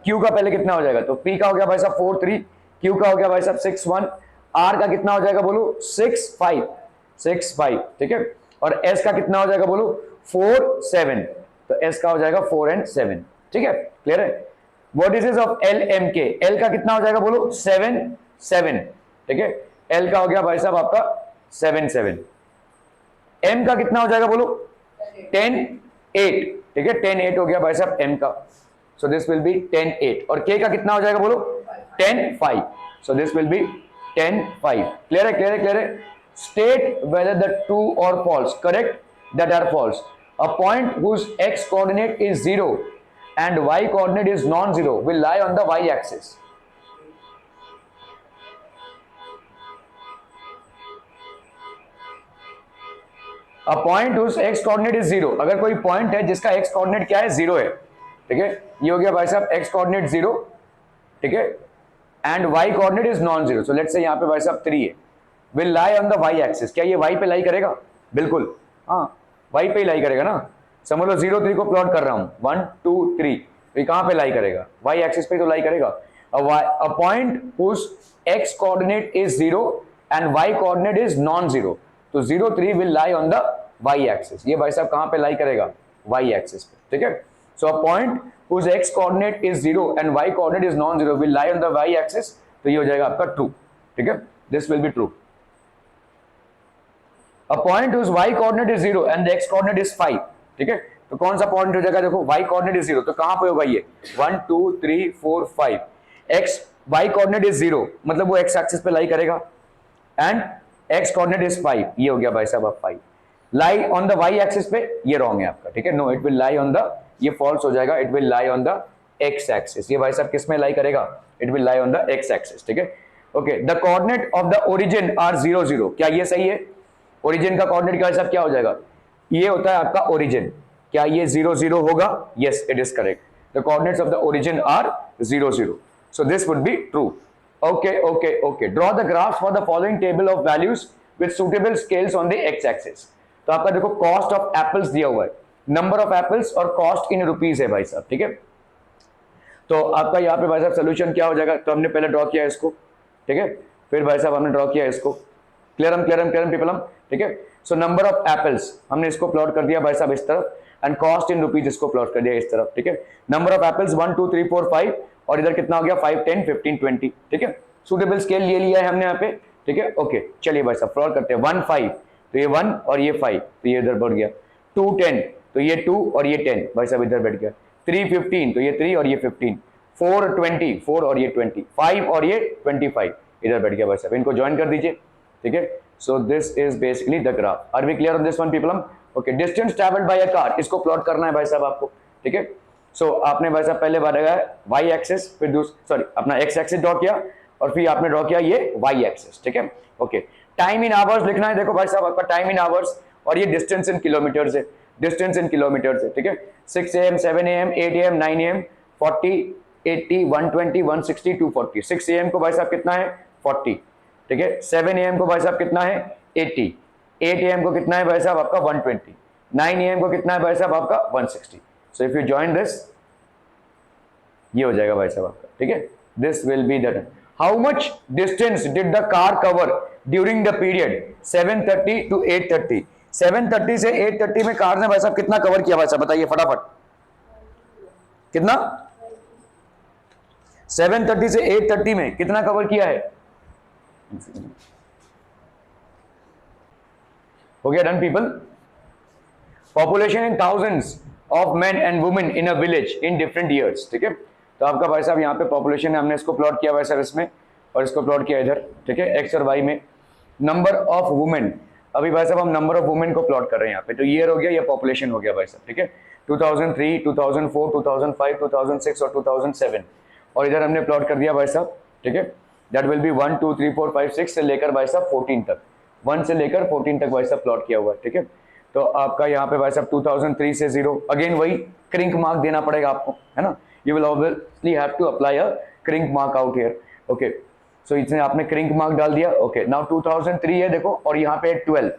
Q का पहले कितना हो जाएगा, तो P का हो गया भाई साहब 4 3, Q का हो गया भाई साहब 6 1, R का कितना हो जाएगा बोलो 6 5, ठीक है, और S का कितना हो जाएगा बोलो 4 7, तो S का हो जाएगा 4 and 7, ठीक है, क्लियर है। वर्टिसेस ऑफ LMK, L का कितना हो जाएगा बोलो 7 7, ठीक है, L का हो गया भाई साहब आपका 7 7। M का कितना हो जाएगा बोलो 10 8, ठीक है, 10 8 हो गया भाई साहब M का, सो दिस विल बी 10 8। और K का कितना हो जाएगा बोलो 10 5, so this will be 10 5। Clear है, क्लियर है, क्लियर है। स्टेट वेदर द ट्रू और false, correct, that are false. A point whose x coordinate is 0 and y coordinate is non-zero will lie on the y axis. A point whose x coordinate is 0, अगर कोई point है जिसका x coordinate क्या है 0 है, ठीक है, ये हो गया भाई साहब x coordinate 0, ठीक है, and y coordinate is non-zero, so let's say यहाँ पे भाई साहब 3 है, will lie on the y axis, क्या ये y पे लाई करेगा? बिल्कुल हाँ, y पे ही लाई करेगा ना। समझ लो 0 3 को प्लॉट कर रहा हूँ 1 2 3, तो ये कहाँ पे लाई करेगा? y एक्सिस पे तो लाई करेगा। A point whose x coordinate is 0 and y coordinate is non-zero, तो 0 3 will lie on the y axis, ये भाई साहब कहाँ पे लाई करेगा? y एक्सिस पे, ठीक है। So a point whose x coordinate is 0 and y coordinate is non-zero will lie on the y axis, तो ये हो जाएगा आपका ट्रू, ठीक है, this will be true। A point whose y coordinate is 0 and the x coordinate is 5, ठीक है, तो कौन सा पॉइंट हो जाएगा? देखो y coordinate is 0, तो कहां पे होगा ये 1 2 3 4 5, x y coordinate is 0, मतलब वो x एक्सिस पे लाई करेगा, एंड x coordinate is 5, ये हो गया भाई साहब अब 5, lie on the y axis पे, ये रॉन्ग है आपका, ठीक है, no it will lie on the, ये फॉल्स हो जाएगा, it will lie on the x axis, ये भाई साहब किस में लाई करेगा? It will lie on the x axis, ठीक है। Okay, the coordinate of the origin are 0 0, क्या ये सही है? ओरिजिन का कोऑर्डिनेट का हिसाब क्या हो जाएगा? ये होता है आपका ओरिजिन, क्या ये 0 0 होगा? Yes, it is correct, the coordinates of the origin are 0 0, so this would be true. Okay okay okay, draw the graphs for the following table of values with suitable scales on the x axis. तो आपका देखो cost of apples दिया हुआ है, number of apples और cost in rupees है भाई साहब, ठीक है। तो आपका यहाँ पे भाई साहब सोल्यूशन क्या हो जाएगा? तो हमने पहले ड्रॉ किया इसको, ठीक है, फिर भाई साहब हमने ड्रॉ किया इसको, क्लियर पीपल, ठीक है। सो नंबर ऑफ एप्पल्स हमने इसको प्लॉट कर दिया भाई साहब इस तरफ, एंड कॉस्ट इन रुपीज इसको प्लॉट कर दिया इस तरफ, ठीक है। नंबर ऑफ एप्पल्स 1 2 3 4 5, और इधर कितना हो गया 5 10 15 20, ठीक है। सुटेबल स्केल ले लिया है हमने यहाँ पे, ठीक है। ओके, चलिए भाई साहब प्लॉट करते हैं। 1 5, तो ये 1 और ये 5, तो ये इधर बढ़ गया। 2 10, तो ये 2 और ये 10 भाई साहब इधर बैठ गया। 3 15, तो ये 3 और ये 15। 4 20, 4 और ये 20। 5 और ये 25 इधर बैठ गया भाई साहब, इनको ज्वाइन कर दीजिए, ठीक है। So this is basically the graph. Are we clear on this one people? Okay, distance travelled by a car, इसको प्लॉट करना है भाई साहब आपको, ठीक है। सो आपने भाई साहब पहले बताया वाई एक्सिस, फिर सॉरी अपना एक्स एक्सिस ड्रॉ किया, और फिर आपने ड्रॉ किया ये वाई एक्सिस, ठीक है। ओके, टाइम इन आवर्स लिखना है, देखो भाई साहब आपका टाइम इन आवर्स, और ये डिस्टेंस इन किलोमीटर्स है, डिस्टेंस इन किलोमीटर्स है, ठीक है। 6 AM 7 AM 8 AM 9 AM 40 80 120 160 240। 6 AM को भाई साहब कितना है 40, ठीक है। 7 AM को भाई साहब कितना है 80, 8 AM को कितना है भाई साहब आपका 120, 9 AM को कितना है भाई साहब आपका 160। So if you join this, ये हो जाएगा भाई साहब आपका, ठीक है। This will B that. How much distance did the car cover during the period 7:30 to 8:30? 7:30 से 8:30 में कार ने भाई साहब कितना कवर किया भाई साहब बताइए फटाफट, कितना? 7:30 से 8:30 में कितना कवर किया है? हो गया done people. Population in thousands of men and women in a village in different years, ठीक है। तो आपका भाई साहब यहाँ पे पॉपुलेशन है, हमने इसको प्लॉट किया भाई साहब इसमें, और इसको प्लॉट किया इधर, ठीक है, एक्स और वाई में। नंबर ऑफ वुमेन, अभी भाई साहब हम नंबर ऑफ वुमेन को प्लॉट कर रहे हैं यहाँ पे, तो ईयर हो गया, या पॉपुलेशन हो गया भाई साहब, ठीक है। 2003, 2004, 2005, 2006 और 2007, और इधर हमने प्लॉट कर दिया भाई साहब, ठीक है। दैट विल बी 1 2 3 4 5 6 से लेकर भाई साहब 14 तक, 1 से लेकर 14 तक भाई साहब प्लॉट किया हुआ है, ठीक है। तो आपका यहाँ पे भाई साहब 2003 से 0, अगेन वही क्रिंक मार्क देना पड़ेगा आपको, है ना। You will obviously have to apply a kink mark out here, okay. So इसने आपने क्रिंक मार्क डाल दिया, ओके। नाउ 2003 है देखो, और यहाँ पे 12,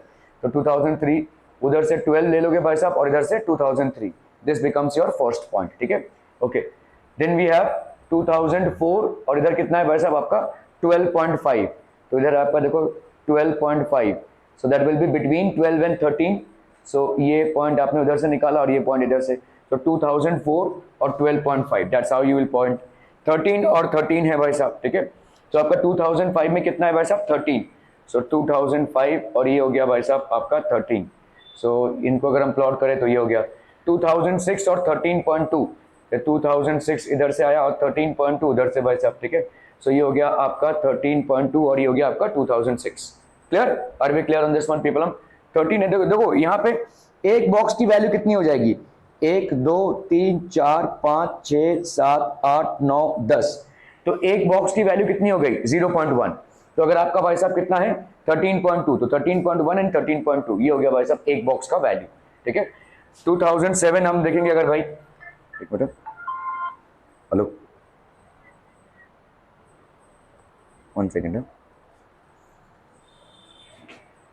तो 2003 उधर से 12 ले लोगे भाई साहब, और इधर से 2003, this becomes your first point, ठीक है, ओके। देन वी हैव 2004, और इधर कितना है भाई साहब आपका 12.5, तो इधर आपका देखो 12.5, so that will be between 12 and 13, सो ये पॉइंट आपने उधर से निकाला और ये पॉइंट इधर से, तो 2004 और 12.5, that's how you will point. 13 और 13 है भाई साहब, ठीक है। तो आपका 2005 में कितना है भाई साहब 13, सो 2005 और ये हो गया भाई साहब आपका 13, सो इनको अगर हम प्लॉट करें तो ये हो गया 2006 और 13.2, 2006 इधर से आया और 13.2 उधर से भाई साहब, ठीक है। सो ये हो गया आपका 13.2 और ये हो गया आपका 2006। Clear, are we clear on this one people. हम 13 है, देखो यहाँ पे एक बॉक्स की वैल्यू कितनी हो जाएगी, 1 2 3 4 5 6 7 8 9 10, तो एक बॉक्स की वैल्यू कितनी हो गई 0.1, तो अगर आपका भाई साहब कितना है 13.2, तो 13.1 एंड 13.2 ये हो गया भाई साहब एक बॉक्स का वैल्यू, ठीक है। 2007 हम देखेंगे अगर भाई, एक मिनट, हेलो 1 सेकेंड,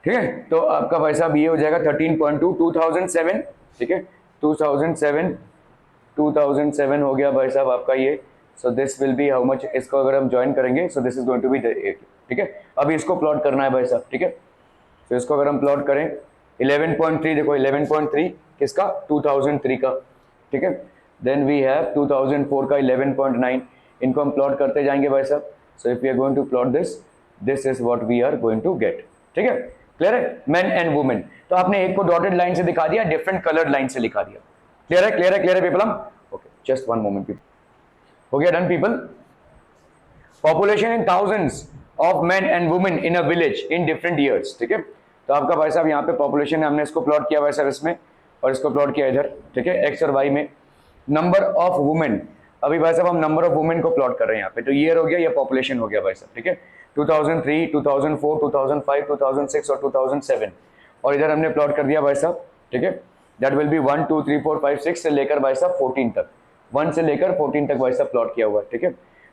ठीक है। तो आपका भाई साहब ये हो जाएगा 13.2, 2007, ठीक है, 2007 हो गया भाई साहब आपका ये, so this will be how much, इसको अगर हम ज्वाइन करेंगे so this is going to be 8, ठीक है। अभी इसको प्लॉट करना है भाई साहब, ठीक है। तो इसको अगर हम प्लॉट करें 11.3, देखो 11.3 किसका 2003 का, ठीक है। देन वी हैव 2004 का 11.9, इनको हम प्लॉट करते जाएंगे भाई साहब। So if we are going to plot this is what we are going to get, ठीक है। क्लियर है, मेन एंड वुमेन, तो आपने एक को डॉटेड लाइन से दिखा दिया, डिफरेंट कलर्ड लाइन से लिखा दिया। क्लियर है, क्लियर है, क्लियर है पीपल। हम okay, just one moment people, हो गया done people. Population in thousands of men and women in a village in different years, ठीक है। तो आपका भाई साहब यहाँ पे पॉपुलेशन है, हमने इसको प्लॉट किया भाई साहब इसमें, और इसको प्लॉट किया इधर, ठीक है, एक्स और वाई में। नंबर ऑफ वुमेन, अभी भाई साहब हम नंबर ऑफ वुमेन को प्लॉट कर रहे हैं यहाँ पे, तो ईयर हो गया या पॉपुलेशन हो गया भाई साहब, ठीक है। 2003, 2004, 2005, 2006 और 2007, और इधर हमने प्लॉट कर दिया भाई साहब, ठीक है। दैट विल बी 1 2 3 4 5 6 से लेकर भाई साहब 14 तक, 1 से लेकर 14 तक भाई साहब प्लॉट किया हुआ है, ठीक है।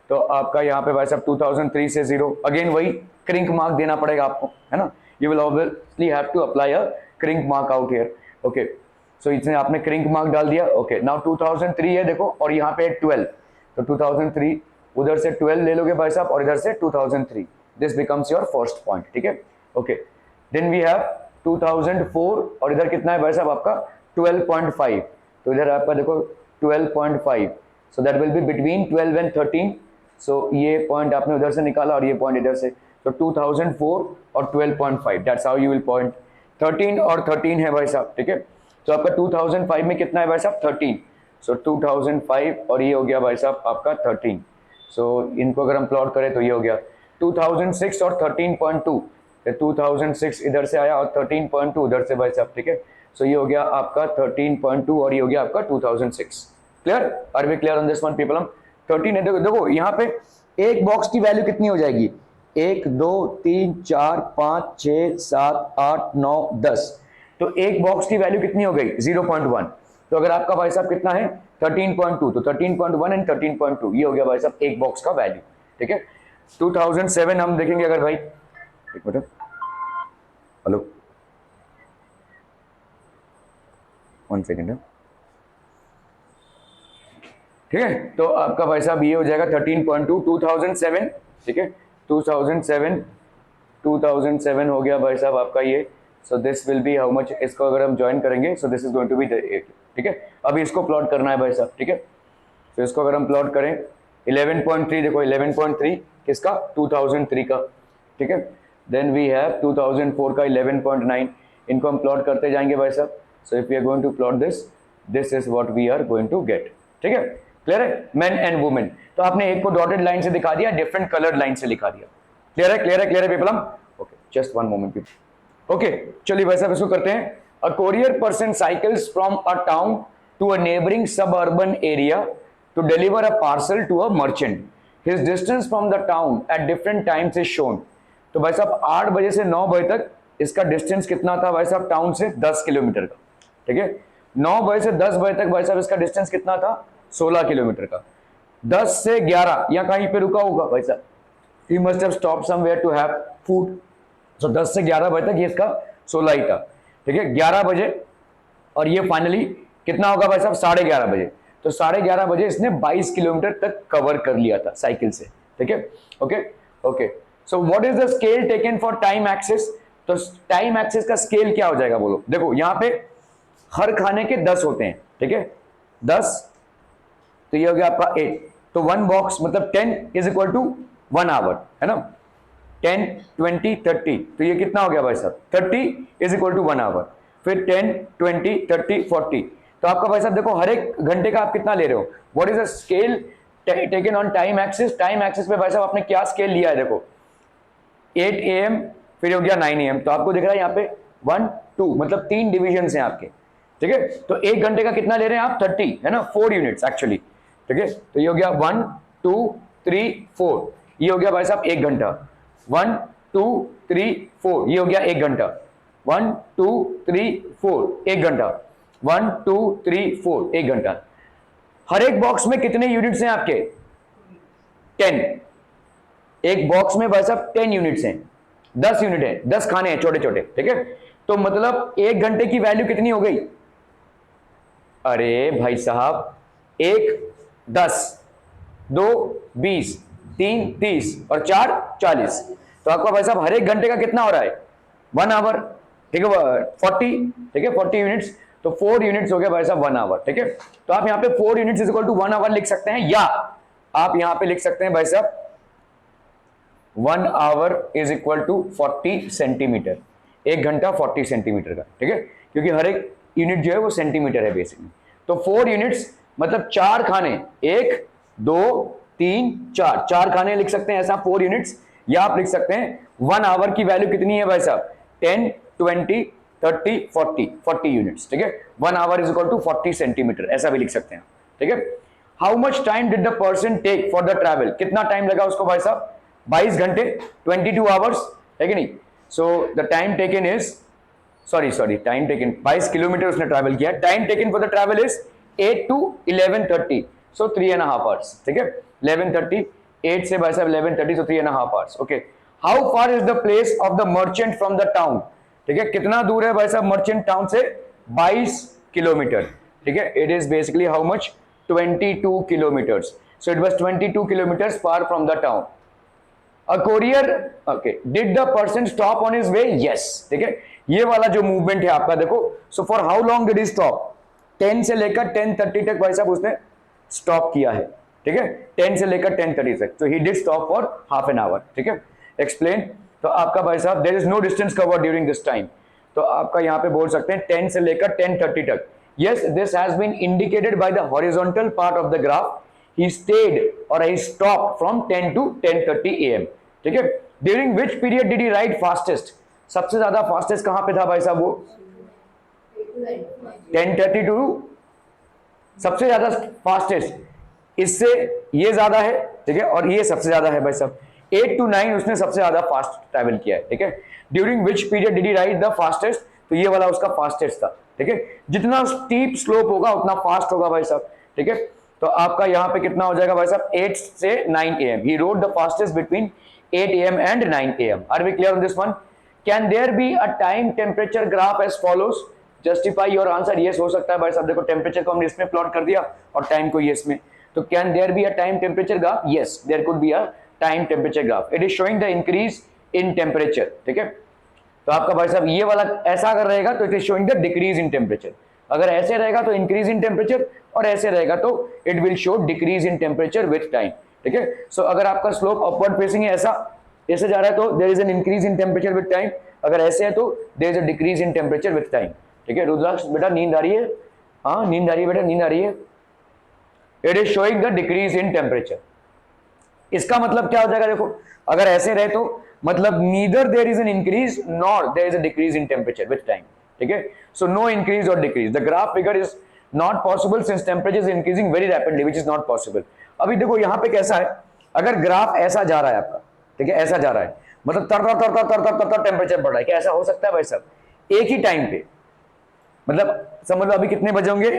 तो आपका यहाँ पे भाई साहब 2003 से 0, अगेन वही क्रिंक मार्क देना पड़ेगा आपको, है ना। You will obviously have to apply a kink mark out here, okay. So इसने आपने क्रिंक मार्क डाल दिया, ओके। नाउ 2003 है देखो, और यहाँ पे 12, तो 2003 उधर से 12 ले लोगे भाई साहब, और इधर से 2003, this becomes your first point, ठीक है, ओके। देन वी हैव 2004, और इधर कितना है भाई साहब आपका 12.5, तो इधर आपका देखो 12.5, so that will be between 12 and 13, सो ये पॉइंट आपने उधर से निकाला और ये पॉइंट इधर से, तो 2004 और 12.5, that's how you will point. 13 और 13 है भाई साहब, ठीक है। तो आपका 2005 में कितना है भाई साहब 13, सो 2005 और ये हो गया भाई साहब आपका 13, सो इनको अगर हम प्लॉट करें तो ये हो गया 2006 और 13.2, 2006 इधर से आया और 13.2 उधर से भाई साहब, ठीक है। सो ये हो गया आपका 13.2 और ये हो गया आपका 2006। Clear, are we clear on this one people. हम 13 है, देखो यहाँ पे एक बॉक्स की वैल्यू कितनी हो जाएगी, 1 2 3 4 5 6 7 8 9 10, तो एक बॉक्स की वैल्यू कितनी हो गई 0.1, तो अगर आपका भाई साहब कितना है 13.2, तो 13.1 एंड 13.2 ये हो गया भाई साहब एक बॉक्स का वैल्यू, ठीक है। 2007 हम देखेंगे अगर भाई, एक मिनट, हेलो 1 सेकेंड, ठीक है। तो आपका भाई साहब ये हो जाएगा 13.2, 2007, ठीक है, 2007 हो गया भाई साहब आपका ये, so this will be how much, इसको अगर हम ज्वाइन करेंगे so this is going to be 8, ठीक है। अभी इसको प्लॉट करना है भाई साहब, ठीक है। तो इसको अगर हम प्लॉट करें 11.3, देखो 11.3 किसका 2003 का, ठीक है। देन वी हैव 2004 का 11.9, इनको हम प्लॉट करते जाएंगे भाई साहब. So if we are going to plot this is what we are going to get. ठीक है, क्लियर है. मैन एंड वुमेन, तो आपने एक को डॉटेड लाइन से दिखा दिया, डिफरेंट कलर्ड लाइन से लिखा दिया. क्लियर है, क्लियर है, क्लियर है people. Okay, just one moment people. Okay, चलिए भाई साहब इसको करते हैं. A courier person cycles from a town to a neighbouring suburban area to deliver a parcel to a merchant. His distance from the town at different times is shown. तो भाई साहब 8 बजे से 9 बजे तक इसका डिस्टेंस कितना था भाई साहब टाउन से? 10 किलोमीटर का. ठीक है, 9 बजे से 10 बजे तक भाई साहब इसका डिस्टेंस कितना था? 16 किलोमीटर का. 10 से 11 या कहीं पे रुका होगा भाई साहब. He must have stopped somewhere to have food. So 10 से 11 बजे तक ये इसका 16 ही था. ठीक है, 11 बजे और ये फाइनली कितना होगा भाई साहब? 11:30 बजे. तो 11:30 बजे इसने 22 किलोमीटर तक कवर कर लिया था साइकिल से. ठीक है, okay okay. So what is the scale taken for time axis? तो टाइम एक्सिस का स्केल क्या हो जाएगा बोलो. देखो यहाँ पे हर खाने के 10 होते हैं. ठीक है, 10, तो ये हो गया आपका 8. तो 1 बॉक्स मतलब 10 इज इक्वल टू 1 आवर, है ना. 10, 20, 30, तो ये कितना हो गया भाई साहब? 30 इज इक्वल टू 1 आवर. फिर 10, 20, 30, 40. तो आपका भाई साहब देखो हर एक घंटे का आप कितना ले रहे हो. What is the scale taken on time axis? Time axis पे भाई साहब आपने क्या स्केल लिया है? देखो 8 AM, फिर हो गया 9 AM. तो आपको दिख रहा है यहाँ पे 1, 2 मतलब 3 डिविजन हैं आपके. ठीक है, तो एक घंटे का कितना ले रहे हैं आप? 30, है ना, 4 यूनिट्स एक्चुअली. ठीक है, तो ये हो गया 1, 2, 3, 4. ये हो गया भाई साहब 1 घंटा. 1, 2, 3, 4, ये हो गया 1 घंटा. 1, 2, 3, 4, 1 घंटा. 1, 2, 3, 4, 1 घंटा. हर एक बॉक्स में कितने यूनिट्स हैं आपके? 10. एक बॉक्स में भाई साहब 10 यूनिट्स हैं, 10 यूनिट है, 10 खाने हैं छोटे छोटे. ठीक है, तो मतलब 1 घंटे की वैल्यू कितनी हो गई? अरे भाई साहब 1 10, 2 20, 3 30 और 4 40. तो आपका भाई साहब हर एक घंटे का कितना हो रहा है? 1 आवर. ठीक है, 40. ठीक है, 40 यूनिट्स. तो 4 यूनिट्स हो गया भाई साहब 1 आवर. ठीक है, तो आप यहाँ पे 4 units is equal to 1 hour लिख सकते हैं, या आप यहाँ पे लिख सकते हैं भाई साहब 1 hour is equal to 40 centimetre. 1 घंटा 40 सेंटीमीटर का. ठीक है, क्योंकि हर एक यूनिट जो है वो सेंटीमीटर है बेसिकली. तो 4 यूनिट्स मतलब 4 खाने, 1, 2, 3, 4, 4 खाने लिख सकते हैं ऐसा 4 यूनिट्स. या आप लिख सकते हैं 1 आवर की वैल्यू कितनी है भाई साहब? 10, 20, 30, 40 यूनिट्स. ठीक है, 1 hour is equal to 40 centimetre, ऐसा भी लिख सकते हैं. ठीक है, how much time did the person take for the travel? कितना टाइम लगा उसको भाई साहब? 22 घंटे, 22 आवर्स, है कि नहीं. So the time taken is time taken 22 kilometre उसने ट्रैवल किया. Time taken for the travel is 8 to 11:30, so 3.5 hours. ठीक है, 11:30, 8 से भाई साहब 11:30, so 3.5 hours. Okay, how far is the place of the merchant from the town? ठीक है, कितना दूर है भाई साहब मर्चेंट टाउन से? 22 किलोमीटर. ठीक है, it is basically how much? 22 kilometres. So it was 22 kilometres far from the town. A courier, okay, did the person stop on his way? Yes. ठीक है, ये वाला जो मूवमेंट है आपका देखो. So for how long did he stop? 10 से लेकर 10:30 तक भाई साहब उसने स्टॉप किया है. ठीक है, 10 से लेकर 10:30 तक. तो he did stop for half an hour. ठीक है, एक्सप्लेन. तो आपका भाई साहब there is no distance covered during this time. तो आपका यहाँ पे बोल सकते हैं 10 से लेकर 10:30 तक. Yes, this has been indicated by the horizontal part of the graph. He stayed और he stop from 10 to 10:30 AM. ठीक है, during which period did he ride fastest? सबसे ज्यादा फास्टेस्ट कहां पे था भाई साहब? वो 10:30 टू सबसे ज्यादा फास्टेस्ट, इससे ये ज्यादा है. ठीक है, और ये सबसे ज्यादा है भाई साहब. 8 to 9 उसने सबसे ज्यादा फास्ट ट्रैवल किया है. ठीक है, during which period did he ride the fastest? तो ये वाला उसका फास्टेस्ट था. ठीक है, जितना स्टीप स्लोप होगा उतना फास्ट होगा भाई साहब. ठीक है, तो आपका यहाँ पे कितना हो जाएगा भाई साहब? 8 से 9 AM. He road the fastest between 8 AM and 9 AM. Are we clear on this one? Can there be a time temperature graph as follows? Justify your answer. Yes हो सकता है भाई साहब. देखो टेम्परेचर को हमने इसमें प्लॉट कर दिया और टाइम को ये इसमें. तो can there be a time temperature graph? Yes, there could be a time temperature graph. It is showing the increase in temperature. ठीक है, तो आपका भाई साहब ये वाला ऐसा अगर रहेगा तो it is showing the decrease in temperature. अगर ऐसे रहेगा तो इंक्रीज इन टेम्परेचर, और ऐसे रहेगा तो it will show decrease in temperature with time. ठीक है, सो अगर आपका स्लोप अपवर्ड फेसिंग है, ऐसा ऐसे जा रहा है तो there is an increase in temperature with time. अगर ऐसे है तो there is a decrease in temperature with time. ठीक है रुद्राक्ष बेटा नींद आ रही है? हाँ नींद आ रही है बेटा, नींद आ रही है। It is showing the decrease in temperature. इसका मतलब क्या हो जाएगा, देखो अगर ऐसे रहे तो मतलब neither there is an increase nor there is a decrease in temperature with time. ठीक है, सो नो इंक्रीज और decrease, the graph figure is not possible since temperature is increasing very rapidly which is not possible. अभी देखो यहाँ पे कैसा है, अगर ग्राफ ऐसा जा रहा है आपका, ठीक है ऐसा जा रहा है, मतलब तर तर तर तर तर तर तर टेम्परेचर बढ़ रहा है, क्या ऐसा हो सकता है भाई साहब एक ही टाइम पे? मतलब समझ लो अभी कितने बजे होंगे,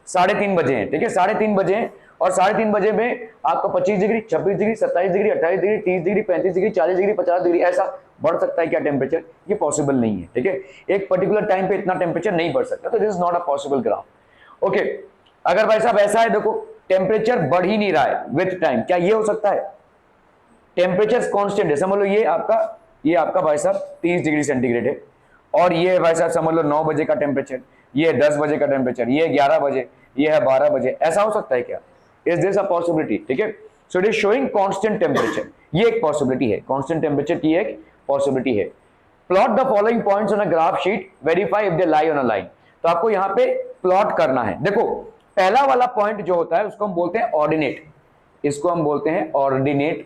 3:30 बजे हैं। ठीक है 3:30 बजे हैं और 3:30 बजे में आपका 25 degree, 26 degree, 27 degree, 28 degree, 30 degree, 35 degree, 40 degree, 50 degree ऐसा बढ़ सकता है क्या टेम्परेचर? ये पॉसिबल नहीं है। ठीक है, एक पर्टिकुलर टाइम पे इतना टेम्परेचर नहीं बढ़ सकता, तो this is not a possible graph. Okay, अगर भाई साहब ऐसा है, देखो टेम्परेचर बढ़ ही नहीं रहा है विथ टाइम, क्या ये हो सकता है? टेम्परेचर कांस्टेंट है, समझ लो ये आपका भाई साहब 30 डिग्री सेंटीग्रेड है और ये भाई साहब समझ लो 9 बजे का टेम्परेचर, ये 10 बजे का टेम्परेचर, ये 11 बजे, ये है 12 बजे, ऐसा हो सकता है क्या? Is this a possibility? ठीक है, so it is showing constant temperature, ये एक पॉसिबिलिटी है, कांस्टेंट टेम्परेचर की एक पॉसिबिलिटी है। Plot the following points on a graph sheet, verify if they lie on a line. तो आपको यहाँ पे प्लॉट करना है। देखो पहला वाला पॉइंट जो होता है उसको हम बोलते हैं ऑर्डिनेट, इसको हम बोलते हैं ऑर्डिनेट,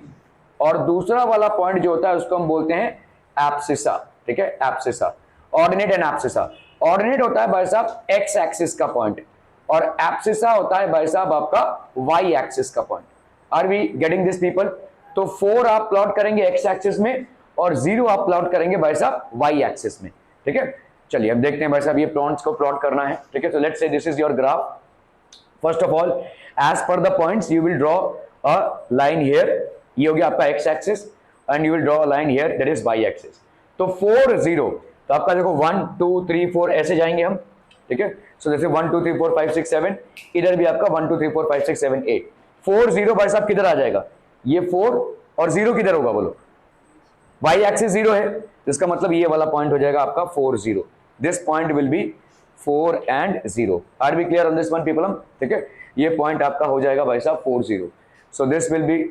और दूसरा वाला पॉइंट जो होता है उसको हम बोलते हैं एब्सिसा। ठीक है, abscissa, ordinate and abscissa. Ordinate होता है भाई साहब एक्स एक्सिस का पॉइंट और एब्सिसा होता है भाई साहब आपका वाई एक्सिस का point. Are we getting this people? तो 4 आप प्लॉट करेंगे एक्स एक्सिस में और 0 आप प्लॉट करेंगे भाई साहब वाई एक्सिस में। ठीक है, चलिए अब देखते हैं भाई साहब ये पॉइंट्स को प्लॉट करना है। ठीक है, so let's say this is your graph. First of all as per the points you will draw a line here, ये हो गया आपका x axis and you will draw a line here that is y axis. तो 4 0, तो आपका देखो 1 2 3 4 ऐसे जाएंगे हम। ठीक है, सो जैसे 1 2 3 4 5 6 7, इधर भी आपका 1 2 3 4 5 6 7 8, 4 0 भाई साहब किधर आ जाएगा? ये 4 और 0 किधर होगा बोलो? वाई एक्सिस 0 है, इसका मतलब ये वाला पॉइंट हो जाएगा आपका 4 0। This point will be 4 and 0। Are we clear on this one people? ठीक है, ये पॉइंट आपका हो जाएगा भाई साहब 4 0। सो दिस विल बी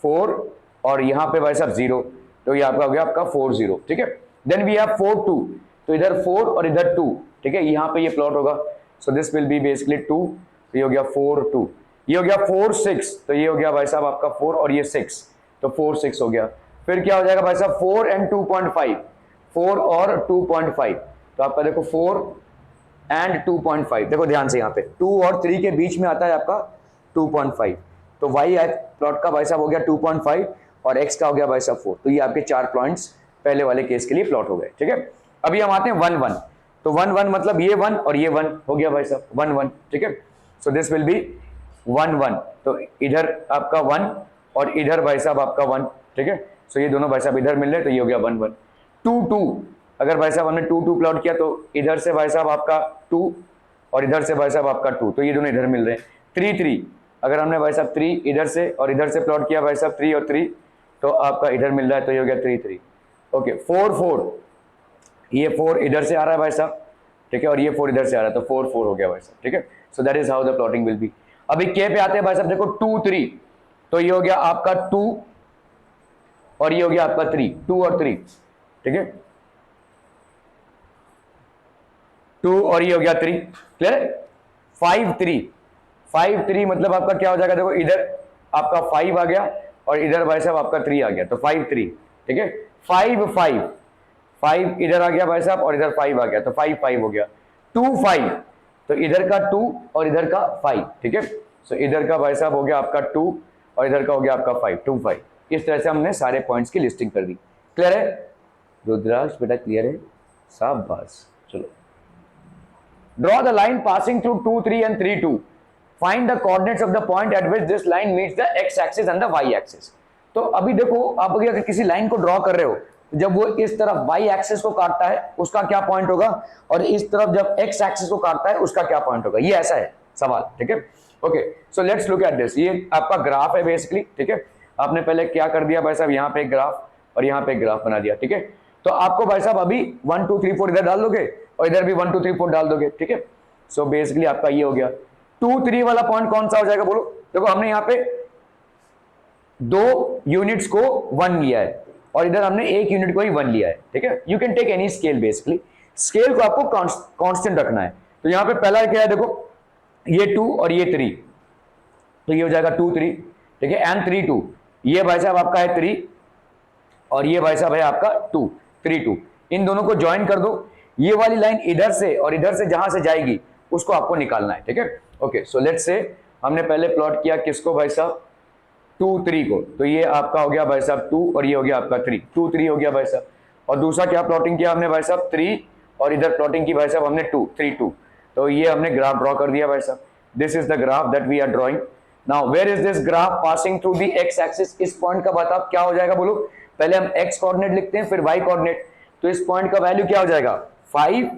4 और यहाँ पे भाई साहब 0, तो ये आपका हो गया आपका 4 0। ठीक है, देन वी हैव 4 2, तो इधर 4 और इधर 2। ठीक है, यहाँ पे ये प्लॉट होगा, सो दिस विल बी बेसिकली 2, तो ये हो गया 4 2, ये हो गया 4 6, तो ये हो गया भाई साहब आपका 4 और ये 6, तो 4 6 हो गया। फिर क्या हो जाएगा भाई साहब 4 and 2.5, 4 और 2.5, तो आपका देखो 4 and 2.5, देखो ध्यान से यहाँ पे 2 और 3 के बीच में आता है आपका 2.5, तो वाई प्लॉट का भाई साहब हो गया 2.5 और एक्स का हो गया भाई साहब 4, तो ये आपके 4 पॉइंट्स पहले वाले केस के लिए प्लॉट हो गए। ठीक है, अभी हम आते हैं 1 1, तो 1 1 मतलब ये 1 और ये 1 हो गया भाई साहब 1 1। ठीक है, सो दिस विल बी 1 1, तो इधर आपका 1 और इधर भाई साहब आपका 1। ठीक है, सो ये दोनों भाई साहब इधर मिल रहे, तो ये हो गया 1 1। 2 2, अगर भाई साहब हमने 2 2 प्लॉट किया तो इधर से भाई साहब आपका 2 और इधर से भाई साहब आपका 2, तो ये दोनों इधर मिल रहे हैं। 3 3, अगर हमने भाई साहब 3 इधर से और इधर से प्लॉट किया भाई साहब 3 और 3, तो आपका इधर मिल रहा है, तो ये हो गया 3 3। ओके, 4 4, ये 4 इधर से आ रहा है भाई साहब। ठीक है, और ये 4 इधर से आ रहा है, तो 4 4 हो गया भाई साहब। ठीक है, so that is how the plotting will be. अभी के पे आते हैं भाई साहब, देखो 2 3, तो ये हो गया आपका 2 और ये हो गया आपका 3, 2 और 3। ठीक है, 2 और ये हो गया 3, क्लियर है? 5 3, 5 3 मतलब आपका क्या हो जाएगा, देखो इधर आपका 5 आ गया और इधर भाई साहब आपका 3 आ गया, तो 5 3। ठीक है, 5 5, 5 इधर आ गया भाई साहब और इधर 5 आ गया, तो 5 5 हो गया। 2 5, तो इधर का 2 और इधर का 5। ठीक है, सो इधर का भाई साहब हो गया आपका 2 और इधर का हो गया आपका 5, 2 5। इस तरह से हमने सारे पॉइंट्स की लिस्टिंग कर दी। क्लियर है रुद्राक्ष बेटा? क्लियर है, शाबाश। चलो, draw the line passing through 2 3 and 3 2, find the coordinates of the point at which this line meets the x axis and the y axis। तो अभी देखो आप अगर किसी लाइन को ड्रॉ कर रहे हो, जब वो इस तरफ y एक्सिस को काटता है उसका क्या पॉइंट होगा, और इस तरफ जब x एक्सिस को काटता है उसका क्या पॉइंट होगा, ये ऐसा है सवाल। ठीक है, okay, so let's look at this. ये आपका ग्राफ है बेसिकली। ठीक है, आपने पहले क्या कर दिया भाई साहब, यहाँ पे एक ग्राफ और यहाँ पे एक ग्राफ बना दिया। ठीक है, तो आपको भाई साहब अभी 1 2 3 4 इधर डाल दोगे और इधर भी 1 2 3 4 डाल दोगे। ठीक है, सो बेसिकली आपका ये हो गया। 2 3 वाला पॉइंट कौन सा हो जाएगा बोलो? देखो हमने यहाँ पे 2 यूनिट्स को 1 लिया है, और इधर हमने एक यूनिट को ही 1 लिया है, ठीक है। You can take any scale, basically scale को आपको कांस्टेंट रखना है। तो यहाँ पे पहला क्या है, देखो ये 2 और ये 3, तो ये हो जाएगा 2 3, ठीक है, एंड 3 2, ये भाई साहब आपका है 3 और ये भाई साहब है आपका 2 3 2, इन दोनों को ज्वाइन कर दो। ये वाली लाइन इधर से और इधर से जहां से जाएगी उसको आपको निकालना है, ठीक है। ओके, सो लेट्स से हमने पहले प्लॉट किया किसको भाई साहब, 2 3 को, तो ये आपका हो गया भाई साहब 2 और ये हो गया आपका 3, 2 3 हो गया भाई साहब। और दूसरा क्या प्लॉटिंग किया हमने भाई साहब 3 और इधर प्लॉटिंग की भाई साहब हमने 2 3 2, तो ये हमने ग्राफ ड्रॉ कर दिया भाई साहब। This is the graph that we are drawing. Now where is this graph passing through the x axis, इस पॉइंट का बताओ क्या हो जाएगा, बोलो। पहले हम एक्स कोऑर्डिनेट लिखते हैं फिर वाई कोऑर्डिनेट, तो इस पॉइंट का वैल्यू क्या हो जाएगा 5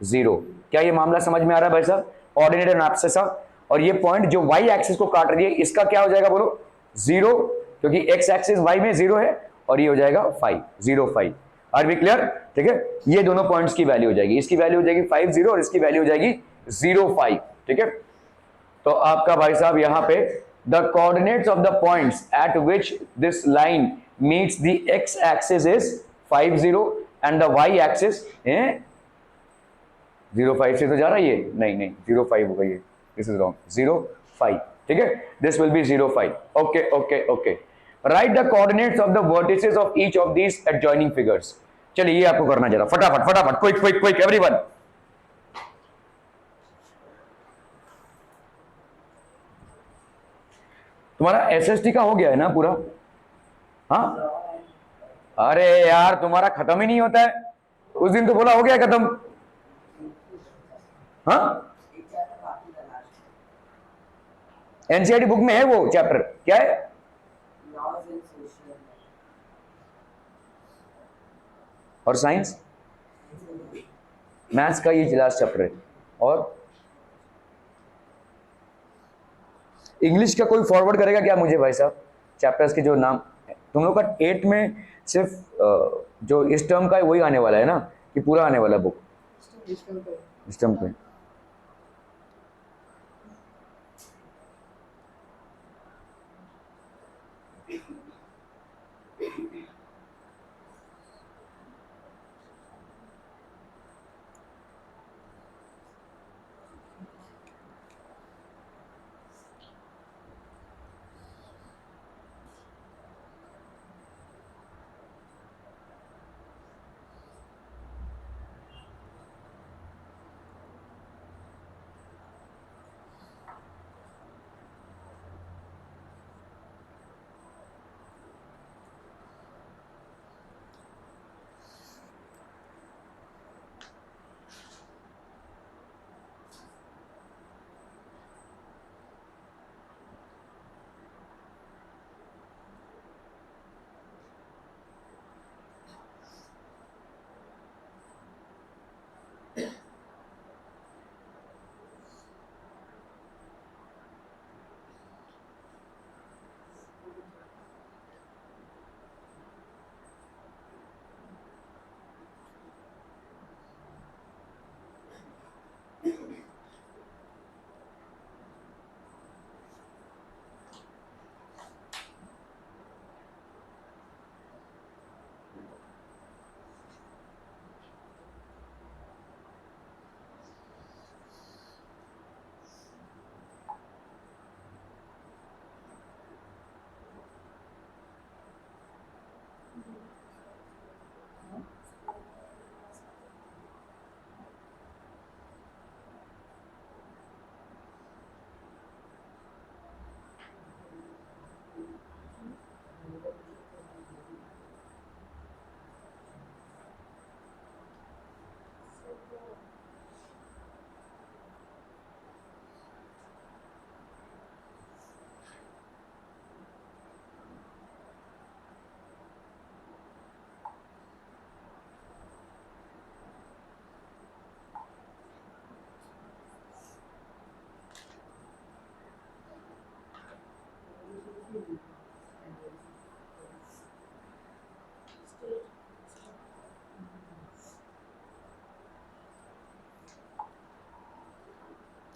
0। क्या ये मामला समझ में आ रहा है भाई साहब, ऑर्डिनेट एंड एब्ससिस। और ये पॉइंट जो वाई एक्सिस को काट रही है इसका क्या हो जाएगा बोलो 0, क्योंकि एक्स एक्सिस वाई में 0 है, और ये हो जाएगा 5 0 5। आर वी क्लियर, ठीक है। ये दोनों पॉइंट्स की वैल्यू हो जाएगी, इसकी वैल्यू हो जाएगी 5 0 और इसकी वैल्यू हो जाएगी 0 5, ठीक है। तो आपका भाई साहब यहाँ पे the coordinates of the points at which this line meets the x axis is 5 0 and the y axis 0 5 से तो जा रहा है ये, नहीं 0 5 होगा ये, दिस इज रॉन्ग, 0 5, ठीक है। This will be 0 5। Okay okay okay, write the coordinates of the vertices of each of these adjoining figures. चलिए ये आपको करना जरा फटाफट फटाफट, क्विक क्विक क्विक एवरीवन। तुम्हारा एसएसटी का हो गया है ना पूरा? हाँ, अरे यार तुम्हारा खत्म ही नहीं होता है, उस दिन तो बोला हो गया खत्म। हाँ, एनसीईआरटी बुक में है वो चैप्टर, क्या है? और साइंस मैथ्स का ये लास्ट चैप्टर है। और इंग्लिश का कोई फॉरवर्ड करेगा क्या मुझे भाई साहब, चैप्टर्स के जो नाम तुम लोग का 8 में सिर्फ जो इस टर्म का है वही आने वाला है ना, कि पूरा आने वाला बुक इस टर्म पे?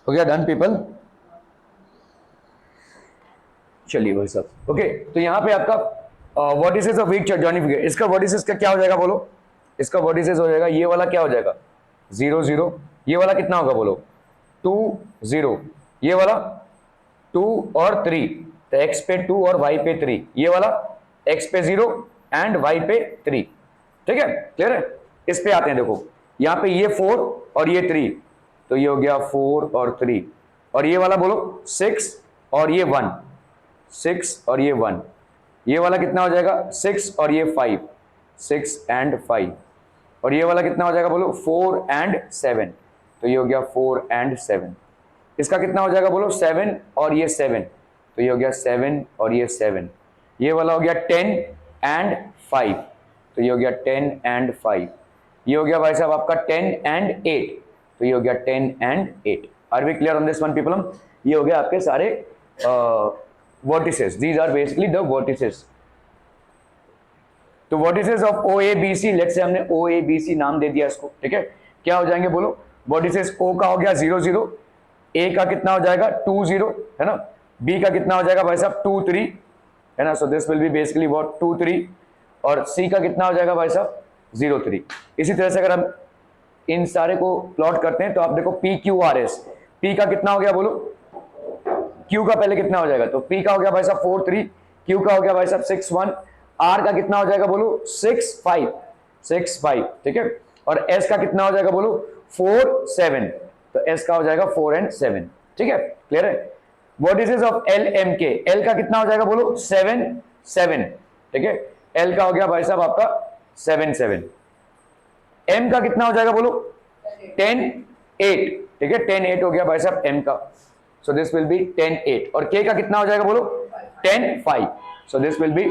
हो गया डन पीपल? चलिए भाई साहब, ओके। तो यहाँ पे आपका वर्टिसेस ऑफ वीक जॉइनिफिकेशन, इसका वर्टिसेस का क्या हो जाएगा बोलो, इसका वर्टिसेस हो जाएगा ये वाला क्या हो जाएगा 0 0, ये वाला कितना होगा बोलो 2 0, ये वाला 2 और 3, तो x पे 2 और y पे 3, ये वाला x पे 0 एंड y पे 3, ठीक है क्लियर है। इस पे आते हैं, देखो यहाँ पे ये 4 और ये 3, तो ये हो गया 4 और 3, और ये वाला बोलो 6 और ये 1, 6 और ये 1, ये वाला कितना हो जाएगा 6 और ये 5, 6 एंड 5, और ये वाला कितना हो जाएगा बोलो 4 एंड 7, तो ये हो गया 4 एंड 7, इसका कितना हो जाएगा बोलो 7 और ये 7, तो ये हो गया 7 और ये 7, ये वाला हो गया 10 एंड 5, तो ये हो गया 10 एंड 5, ये हो गया भाई साहब आपका 10 एंड 8, तो ये हो गया 10 and 8। Are we clear on this one people? ये हो गया आपके सारे vertices, these are basically the vertices. तो vertices of OABC, let's say हमने OABC नाम दे दिया इसको, ठीक है, क्या हो जाएंगे बोलो, वर्टिसेस O का हो गया 0 0, A का कितना हो जाएगा 2 0, है ना, B का कितना हो जाएगा भाई साहब 2 3, है ना, सो this will be basically what 2 3, और C का कितना हो जाएगा भाई साहब 0 3। इसी तरह से अगर हम इन सारे को प्लॉट करते हैं तो आप देखो PQRS, P का कितना हो गया बोलो, Q का पहले कितना हो जाएगा, तो P का हो गया भाई साहब 4 3, Q का हो गया भाई साहब 6 1, R का कितना हो जाएगा बोलो 6 5, 6 5, ठीक है, और S का कितना हो जाएगा बोलो 4 7, तो S का हो जाएगा 4 एंड 7, ठीक है क्लियर है। वर्टिसेस ऑफ LMK, L का कितना हो जाएगा बोलो 7 7, ठीक है, L का हो गया भाई साहब आपका 7 7, M का कितना हो जाएगा बोलो 10 8, ठीक है, 10 8 हो गया भाई साहब M का, सो दिस विल बी 10 8, और K का कितना हो जाएगा बोलो 10 5, so this will be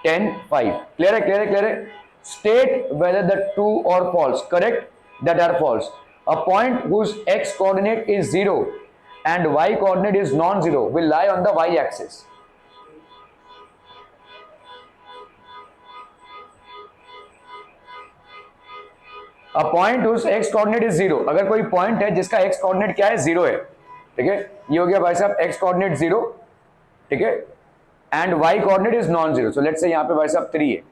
10 5, clear है क्लियर है क्लियर है। स्टेट वेदर द ट्रू और false, correct that are false, a point whose x coordinate is 0 and y coordinate is non-zero will lie on the y axis. A point whose x coordinate is 0, अगर कोई point है जिसका x coordinate क्या है 0 है, ठीक है, ये हो गया भाई साहब x coordinate 0, ठीक है, and y coordinate is non-zero, so let's say यहाँ पे भाई साहब 3 है,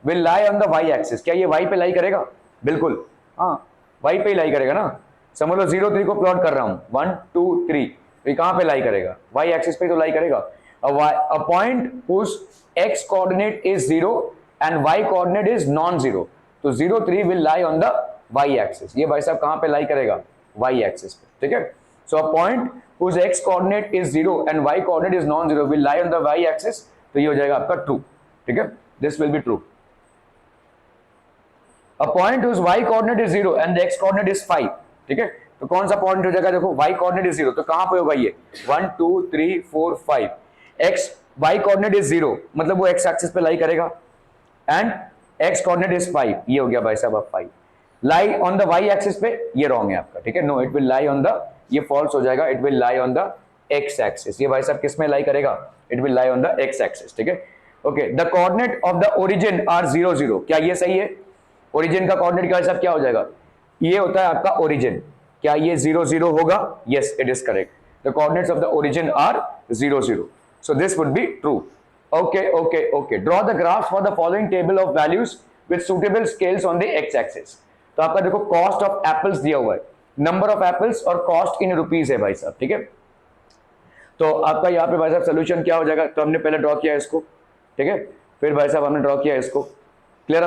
will lie on the y axis, क्या ये y पे लाई करेगा, बिल्कुल हाँ y पे ही लाई करेगा ना, समझ लो 0 3 को प्लॉट कर रहा हूँ 1 2 3, तो ये कहाँ पे लाई करेगा, y एक्सिस पे तो लाई करेगा। a point whose x coordinate is 0 and y coordinate is non-zero, तो 0 3 will lie on the y axis, ये भाई साहब कहाँ पे लाई करेगा y एक्सिस पे, ठीक है। so a point whose x coordinate is 0 and y coordinate is non-zero will lie on the y axis, तो ये हो जाएगा आपका ट्रू, ठीक है, this will be true। A point whose y coordinate is 0 and the x coordinate is 5, ठीक है, तो कौन सा पॉइंट हो जाएगा, देखो y coordinate is 0, तो कहां पे होगा ये 1 2 3 4 5, x y coordinate is 0, मतलब वो x एक्सिस पे लाई करेगा, एंड x coordinate is 5, ये हो गया भाई साहब अब 5, lie on the y axis पे, ये रॉन्ग है आपका, ठीक है, no it will lie on the, ये फॉल्स हो जाएगा, it will lie on the x axis, ये भाई साहब किस में लाई करेगा, it will lie on the x axis, ठीक है। Okay, the coordinate of the origin are 0 0, क्या ये सही है, ओरिजिन का कोऑर्डिनेट का हिसाब क्या हो जाएगा, ये होता है आपका ओरिजिन, क्या ये 0 0 होगा, yes it is correct, the coordinates of the origin are 0 0, so this would be true. Okay okay okay, draw the graphs for the following table of values with suitable scales on the x axis, तो आपका देखो cost of apples दिया हुआ है, number of apples और cost in rupees है भाई साहब, ठीक है, तो आपका यहाँ पे भाई साहब सोल्यूशन क्या हो जाएगा, तो हमने पहले ड्रॉ किया इसको, ठीक है, फिर भाई साहब हमने ड्रॉ किया इसको, क्लियर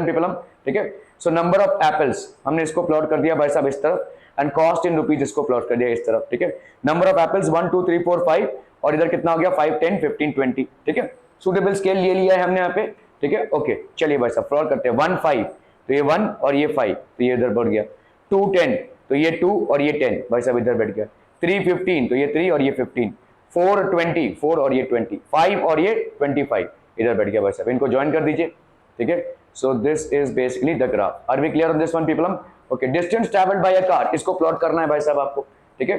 पीपल, ठीक है। सो नंबर ऑफ एप्पल्स हमने इसको प्लॉट कर दिया भाई साहब इस तरफ, एंड कॉस्ट इन रुपीज इसको प्लॉट कर दिया इस तरफ, ठीक है। नंबर ऑफ एप्पल्स 1 2 3 4 5, और इधर कितना हो गया 5 10 15 20, ठीक है, सुटेबल स्केल ले लिया है हमने यहाँ पे, ठीक है। ओके चलिए भाई साहब प्लॉट करते हैं, 1 5, तो ये 1 और ये 5, तो ये इधर बढ़ गया, 2 10, तो ये 2 और ये 10 भाई साहब इधर बैठ गया, 3 15, तो ये 3 और ये 15, 4 20, 4 और ये 20, 5 और ये 25 इधर बैठ गया भाई साहब, इनको ज्वाइन कर दीजिए, ठीक है। So this is basically the graph. Are we clear on this one, people? Okay, distance traveled by a car, इसको प्लॉट करना है भाई साहब आपको, ठीक है।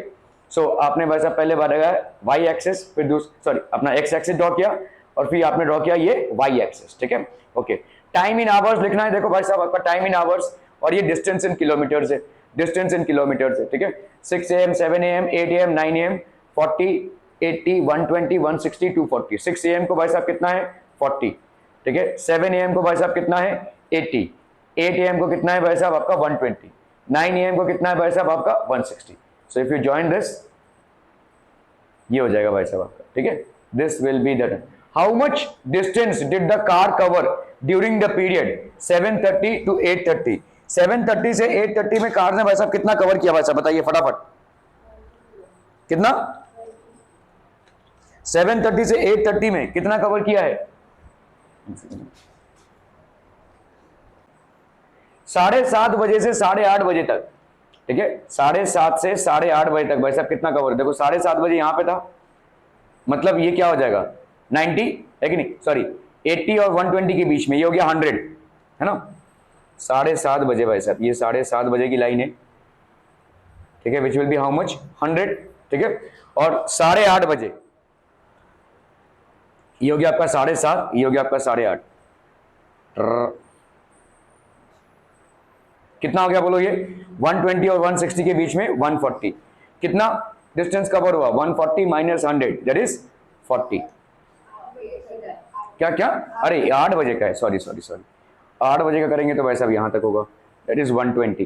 So आपने भाई साहब पहले बढ़ाया y एक्सिस, फिर सॉरी अपना x एक्सिस ड्रॉ किया, और फिर आपने ड्रॉ किया ये y एक्सिस, ठीक है। ओके, टाइम इन आवर्स लिखना है, देखो भाई साहब आपका टाइम इन आवर्स, और ये डिस्टेंस इन किलोमीटर्स है, डिस्टेंस इन किलोमीटर्स है, ठीक है। 6 AM 7 AM 8 AM 9 AM 40 80 120 160 240, 6 AM को भाई साहब कितना है 40, ठीक है। 7 AM को भाई साहब कितना है 80, 8 AM को कितना है भाई साहब आपका 120, 9 AM को कितना है भाई साहब आपका 160। So if you join this, ये हो जाएगा भाई साहब आपका, ठीक है। This will be the how much distance did the car cover during the period 7:30 to 8:30। 7:30 से 8:30 में कार ने भाई साहब कितना कवर किया भाई साहब बताइए फटाफट, कितना? 7:30 से 8:30 में कितना कवर किया है? 7:30 बजे से 8:30 बजे तक, ठीक है। 7:30 से 8:30 बजे तक भाई साहब कितना कवर? देखो 7:30 बजे यहां पे था, मतलब ये क्या हो जाएगा 90 है कि नहीं, सॉरी 80 और 120 के बीच में, ये हो गया 100, है ना। 7:30 बजे भाई साहब, ये 7:30 बजे की लाइन है, ठीक है, which will be how much 100, ठीक है। और 8:30 बजे ये हो गया आपका 7:30, ये हो गया आपका 8:30, कितना हो गया बोलो ये 120 और 160 के बीच में 140, कितना डिस्टेंस कवर हुआ 140 माइनस 100 दैट इज 40। क्या क्या, अरे 8 बजे का है, सॉरी 8 बजे का करेंगे तो भाई साहब यहां तक होगा, दैट इज 120,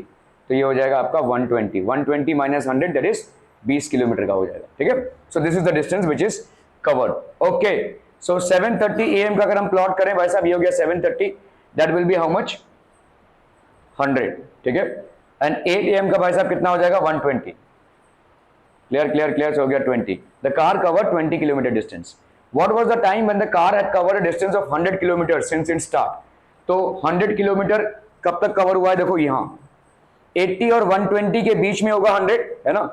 तो ये हो जाएगा आपका 120 माइनस 100 दैट इज 20 किलोमीटर का हो जाएगा, ठीक है। So this is the distance which is covered, okay. So 7:30 AM का अगर हम प्लॉट करें भाई साहब, ये हो गया 7:30, that will be how much 100, ठीक है। एंड 8 AM का भाई साहब कितना हो जाएगा 120, क्लियर हो गया 20। The car cover 20 kilometre distance. What was the time when the car had covered a distance of 100 kilometre since it start. तो 100 किलोमीटर कब तक कवर हुआ है, देखो यहां 80 और 120 के बीच में होगा 100, है ना।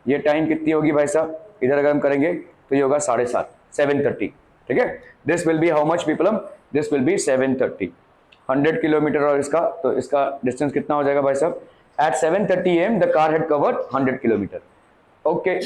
ये टाइम कितनी होगी भाई साहब, इधर अगर हम करेंगे तो ये होगा 7:30, 7:30, ठीक है। This will be how much पीपलम, दिस विल बी 7:30, 100 किलोमीटर और इसका, तो इसका डिस्टेंस कितना हो जाएगा भाई साहब, at 7:30 AM the car had covered 100 kilometre. Okay.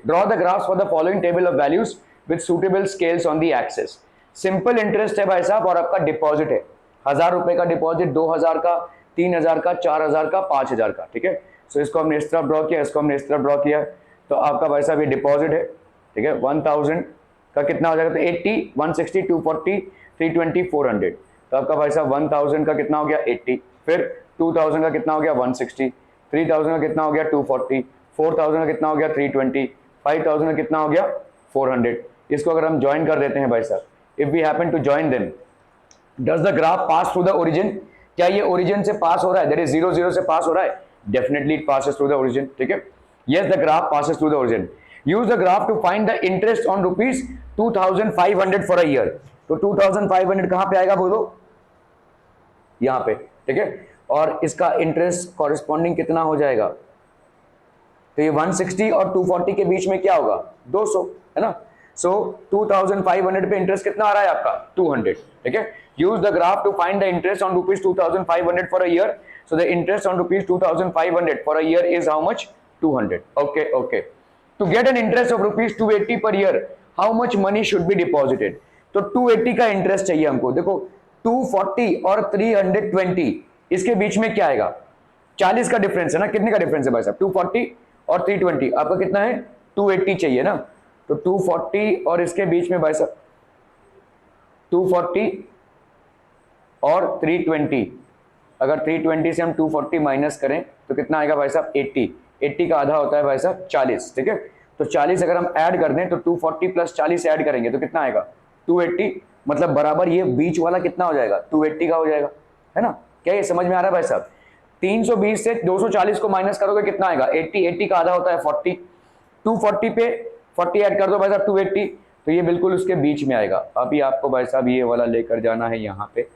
Draw the graphs for the following table of values with suitable scales on the axis. Simple interest है भाई साहब, और आपका डिपॉजिट है 1000 रुपए का डिपॉजिट, 2000 का, 3000 का, 4000 का, 5000 का, ठीक है। सो इसको हमने इस तरफ ड्रॉ किया, इसको हमने इस तरफ ड्रॉ किया, तो आपका भाई साहब ये डिपॉजिट है, ठीक है। 1000 का कितना हो जाएगा, तो 80, 160, 240, 320, 400, तो आपका भाई साहब 1000 का कितना हो गया 80, फिर 2000 का कितना हो गया 160, 3000 का कितना हो गया 240, 4000 का कितना हो गया 320, 5000 का कितना हो गया 400। इसको अगर हम ज्वाइन कर देते हैं भाई साहब, if we happen to join them, does the graph pass through the origin, क्या ये ओरिजिन से पास हो रहा है, दैट इज 0 0 से पास हो रहा है, definitely it passes through the origin, ठीक है। Yes the graph passes through the origin. Use the graph to find the interest on rupees 2500 for a year. तो 2500 कहां पे आएगा बोलो, यहां पे, ठीक है। और इसका इंटरेस्ट कॉरेस्पॉन्डिंग कितना हो जाएगा, तो ये 160 और 240 के बीच में क्या होगा 200, है ना। सो 2500 पे इंटरेस्ट कितना आ रहा है आपका 200, ठीक है। Use the graph to find the interest on rupees 2500 for a year. So the interest on rupees 2500 for a year is how much 200, okay. To get an interest of rupees 280 per year, how much money should be deposited. तो 280 का interest चाहिए हमको। देखो 240 और 320 इसके बीच में क्या आएगा, 40 का डिफरेंस है ना। कितने का डिफरेंस है भाई साहब, 240 और 320, आपका कितना है 280 चाहिए ना। तो 240 और इसके बीच में भाई साहब 240 और 320, अगर 320 से हम 240 माइनस करें तो कितना आएगा भाई साहब 80 का आधा होता है भाई साहब 40, ठीक है। तो 40 अगर हम ऐड कर दें तो 240 प्लस 40 ऐड करेंगे तो कितना आएगा 280, मतलब बराबर ये बीच वाला कितना हो जाएगा 280 का हो जाएगा, है ना। क्या ये समझ में आ रहा है भाई साहब। 320 से 240 को माइनस करोगे कितना आएगा 80 का आधा होता है 40, 240 पे 40 ऐड कर दो भाई साहब 280, तो ये बिल्कुल उसके बीच में आएगा। अभी आपको भाई साहब ये वाला लेकर जाना है यहाँ पे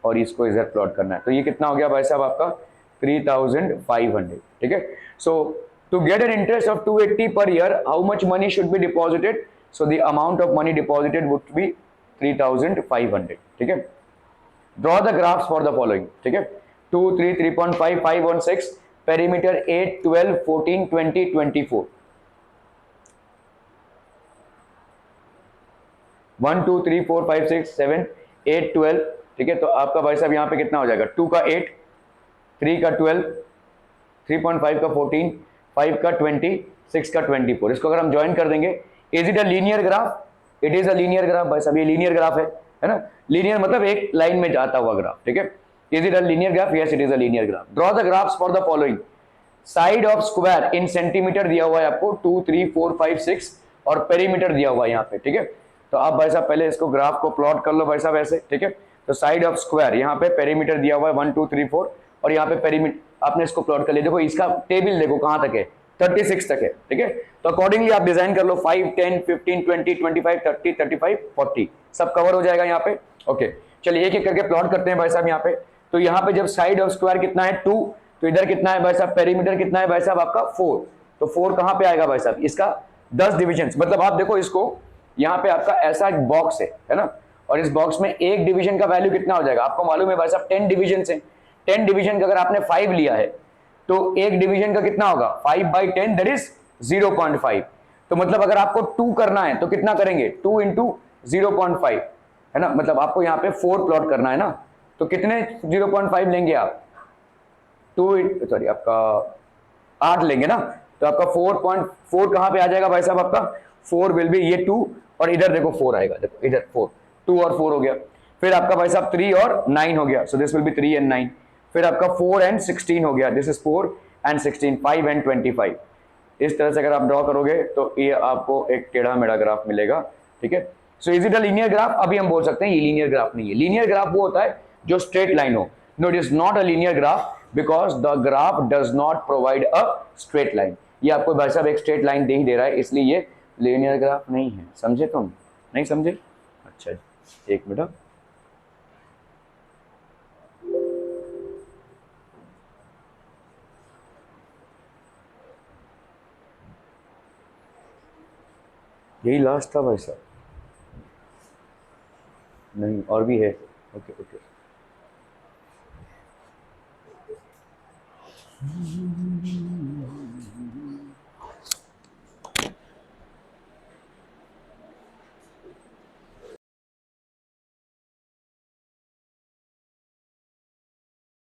और इसको इधर प्लॉट करना है, तो ये कितना हो गया भाई साहब आपका 3500, ठीक है। So to get an interest of 280 per year, how much money should be deposited, so the amount of money deposited would be 3500, ठीक है। Draw the graphs for the following, ठीक है। 2, 3, 3.5, 5 और 6, पेरीमीटर 8, 12, 14, 20, 24, 1, 2, 3, 4, 5, 6, 7, 8, 12, ठीक है। तो आपका भाई साहब यहाँ पे कितना हो जाएगा 2 का 8, 3 का 12, 3.5 का 14, 5 का 20, 6 का 24। इसको अगर हम ज्वाइन कर देंगे, is it a linear graph, it is a linear graph भाई साहब, ये लीनियर ग्राफ है है ना। लीनियर मतलब एक लाइन में जाता हुआ ग्राफ, ठीक है। Is it a linear graph? Yes it is a linear graph. Draw the graphs for the following. Side of square in centimetre दिया हुआ है आपको 2 3 4 5 6 और पेरीमीटर दिया हुआ है यहाँ पे, ठीक है। तो आप भाई साहब पहले इसको ग्राफ को प्लॉट कर लो भाई साहब ऐसे, ठीक है। तो साइड ऑफ स्क्वायर यहाँ पे पेरीमीटर दिया हुआ है 1 2 3 4 और यहाँ पे पेरीमीटर आपने इसको प्लॉट कर लिया। देखो इसका टेबल देखो कहाँ तक है, 36 तक है, ठीक है। तो अकॉर्डिंगली आप डिजाइन कर लो 5 10 15 20 25 30 35 40 सब कवर हो जाएगा यहाँ पे। ओके चलिए एक एक करके प्लॉट करते हैं भाई साहब यहाँ पे। तो यहाँ पे जब साइड ऑफ स्क्वायर कितना है 2, तो इधर कितना है भाई साहब पेरीमीटर कितना है भाई साहब आपका 4। तो 4 कहां पे आएगा भाई साहब, इसका 10 डिविजन। मतलब आप देखो इसको यहाँ पे आपका ऐसा एक बॉक्स है ना, और इस बॉक्स में एक डिवीजन का वैल्यू कितना हो जाएगा आपको मालूम है भाई साहब 10 डिविजन है। 10 डिवीजन का अगर आपने 5 लिया है तो एक डिवीजन का कितना होगा 5/10 दैट इज 0.5। तो मतलब अगर आपको 2 करना है तो कितना करेंगे 2 × 0.5 है ना। मतलब आपको यहाँ पे 4 प्लॉट करना है ना, तो कितने 0.5 लेंगे आप 2 सॉरी आपका 8 लेंगे ना। तो आपका 4.4 कहां पे आ जाएगा भाई साहब आपका 4 विल बी ये 2 और इधर देखो 4 आएगा, देखो इधर 4 2 और 4 हो गया। फिर आपका भाई साहब 3 और 9 हो गया, सो दिस विल बी 3 and 9। फिर आपका 4 and 16 हो गया, दिस इज 4 and 16 5 and 25। इस तरह से अगर आप ड्रॉ करोगे तो ये आपको एक टेढ़ा मेढ़ा ग्राफ मिलेगा, ठीक है। So is it a linear graph? अभी हम बोल सकते हैं ये लीनियर ग्राफ नहीं है। लीनियर ग्राफ वो होता है जो स्ट्रेट लाइन हो। No it is not a linear graph because the graph does not provide a straight line. ये आपको भाई साहब एक स्ट्रेट लाइन दे ही दे रहा है, इसलिए ये लीनियर ग्राफ नहीं है। समझे तुम? नहीं समझे? अच्छा एक मिनट, यही लास्ट था भाई साहब? नहीं और भी है? Okay okay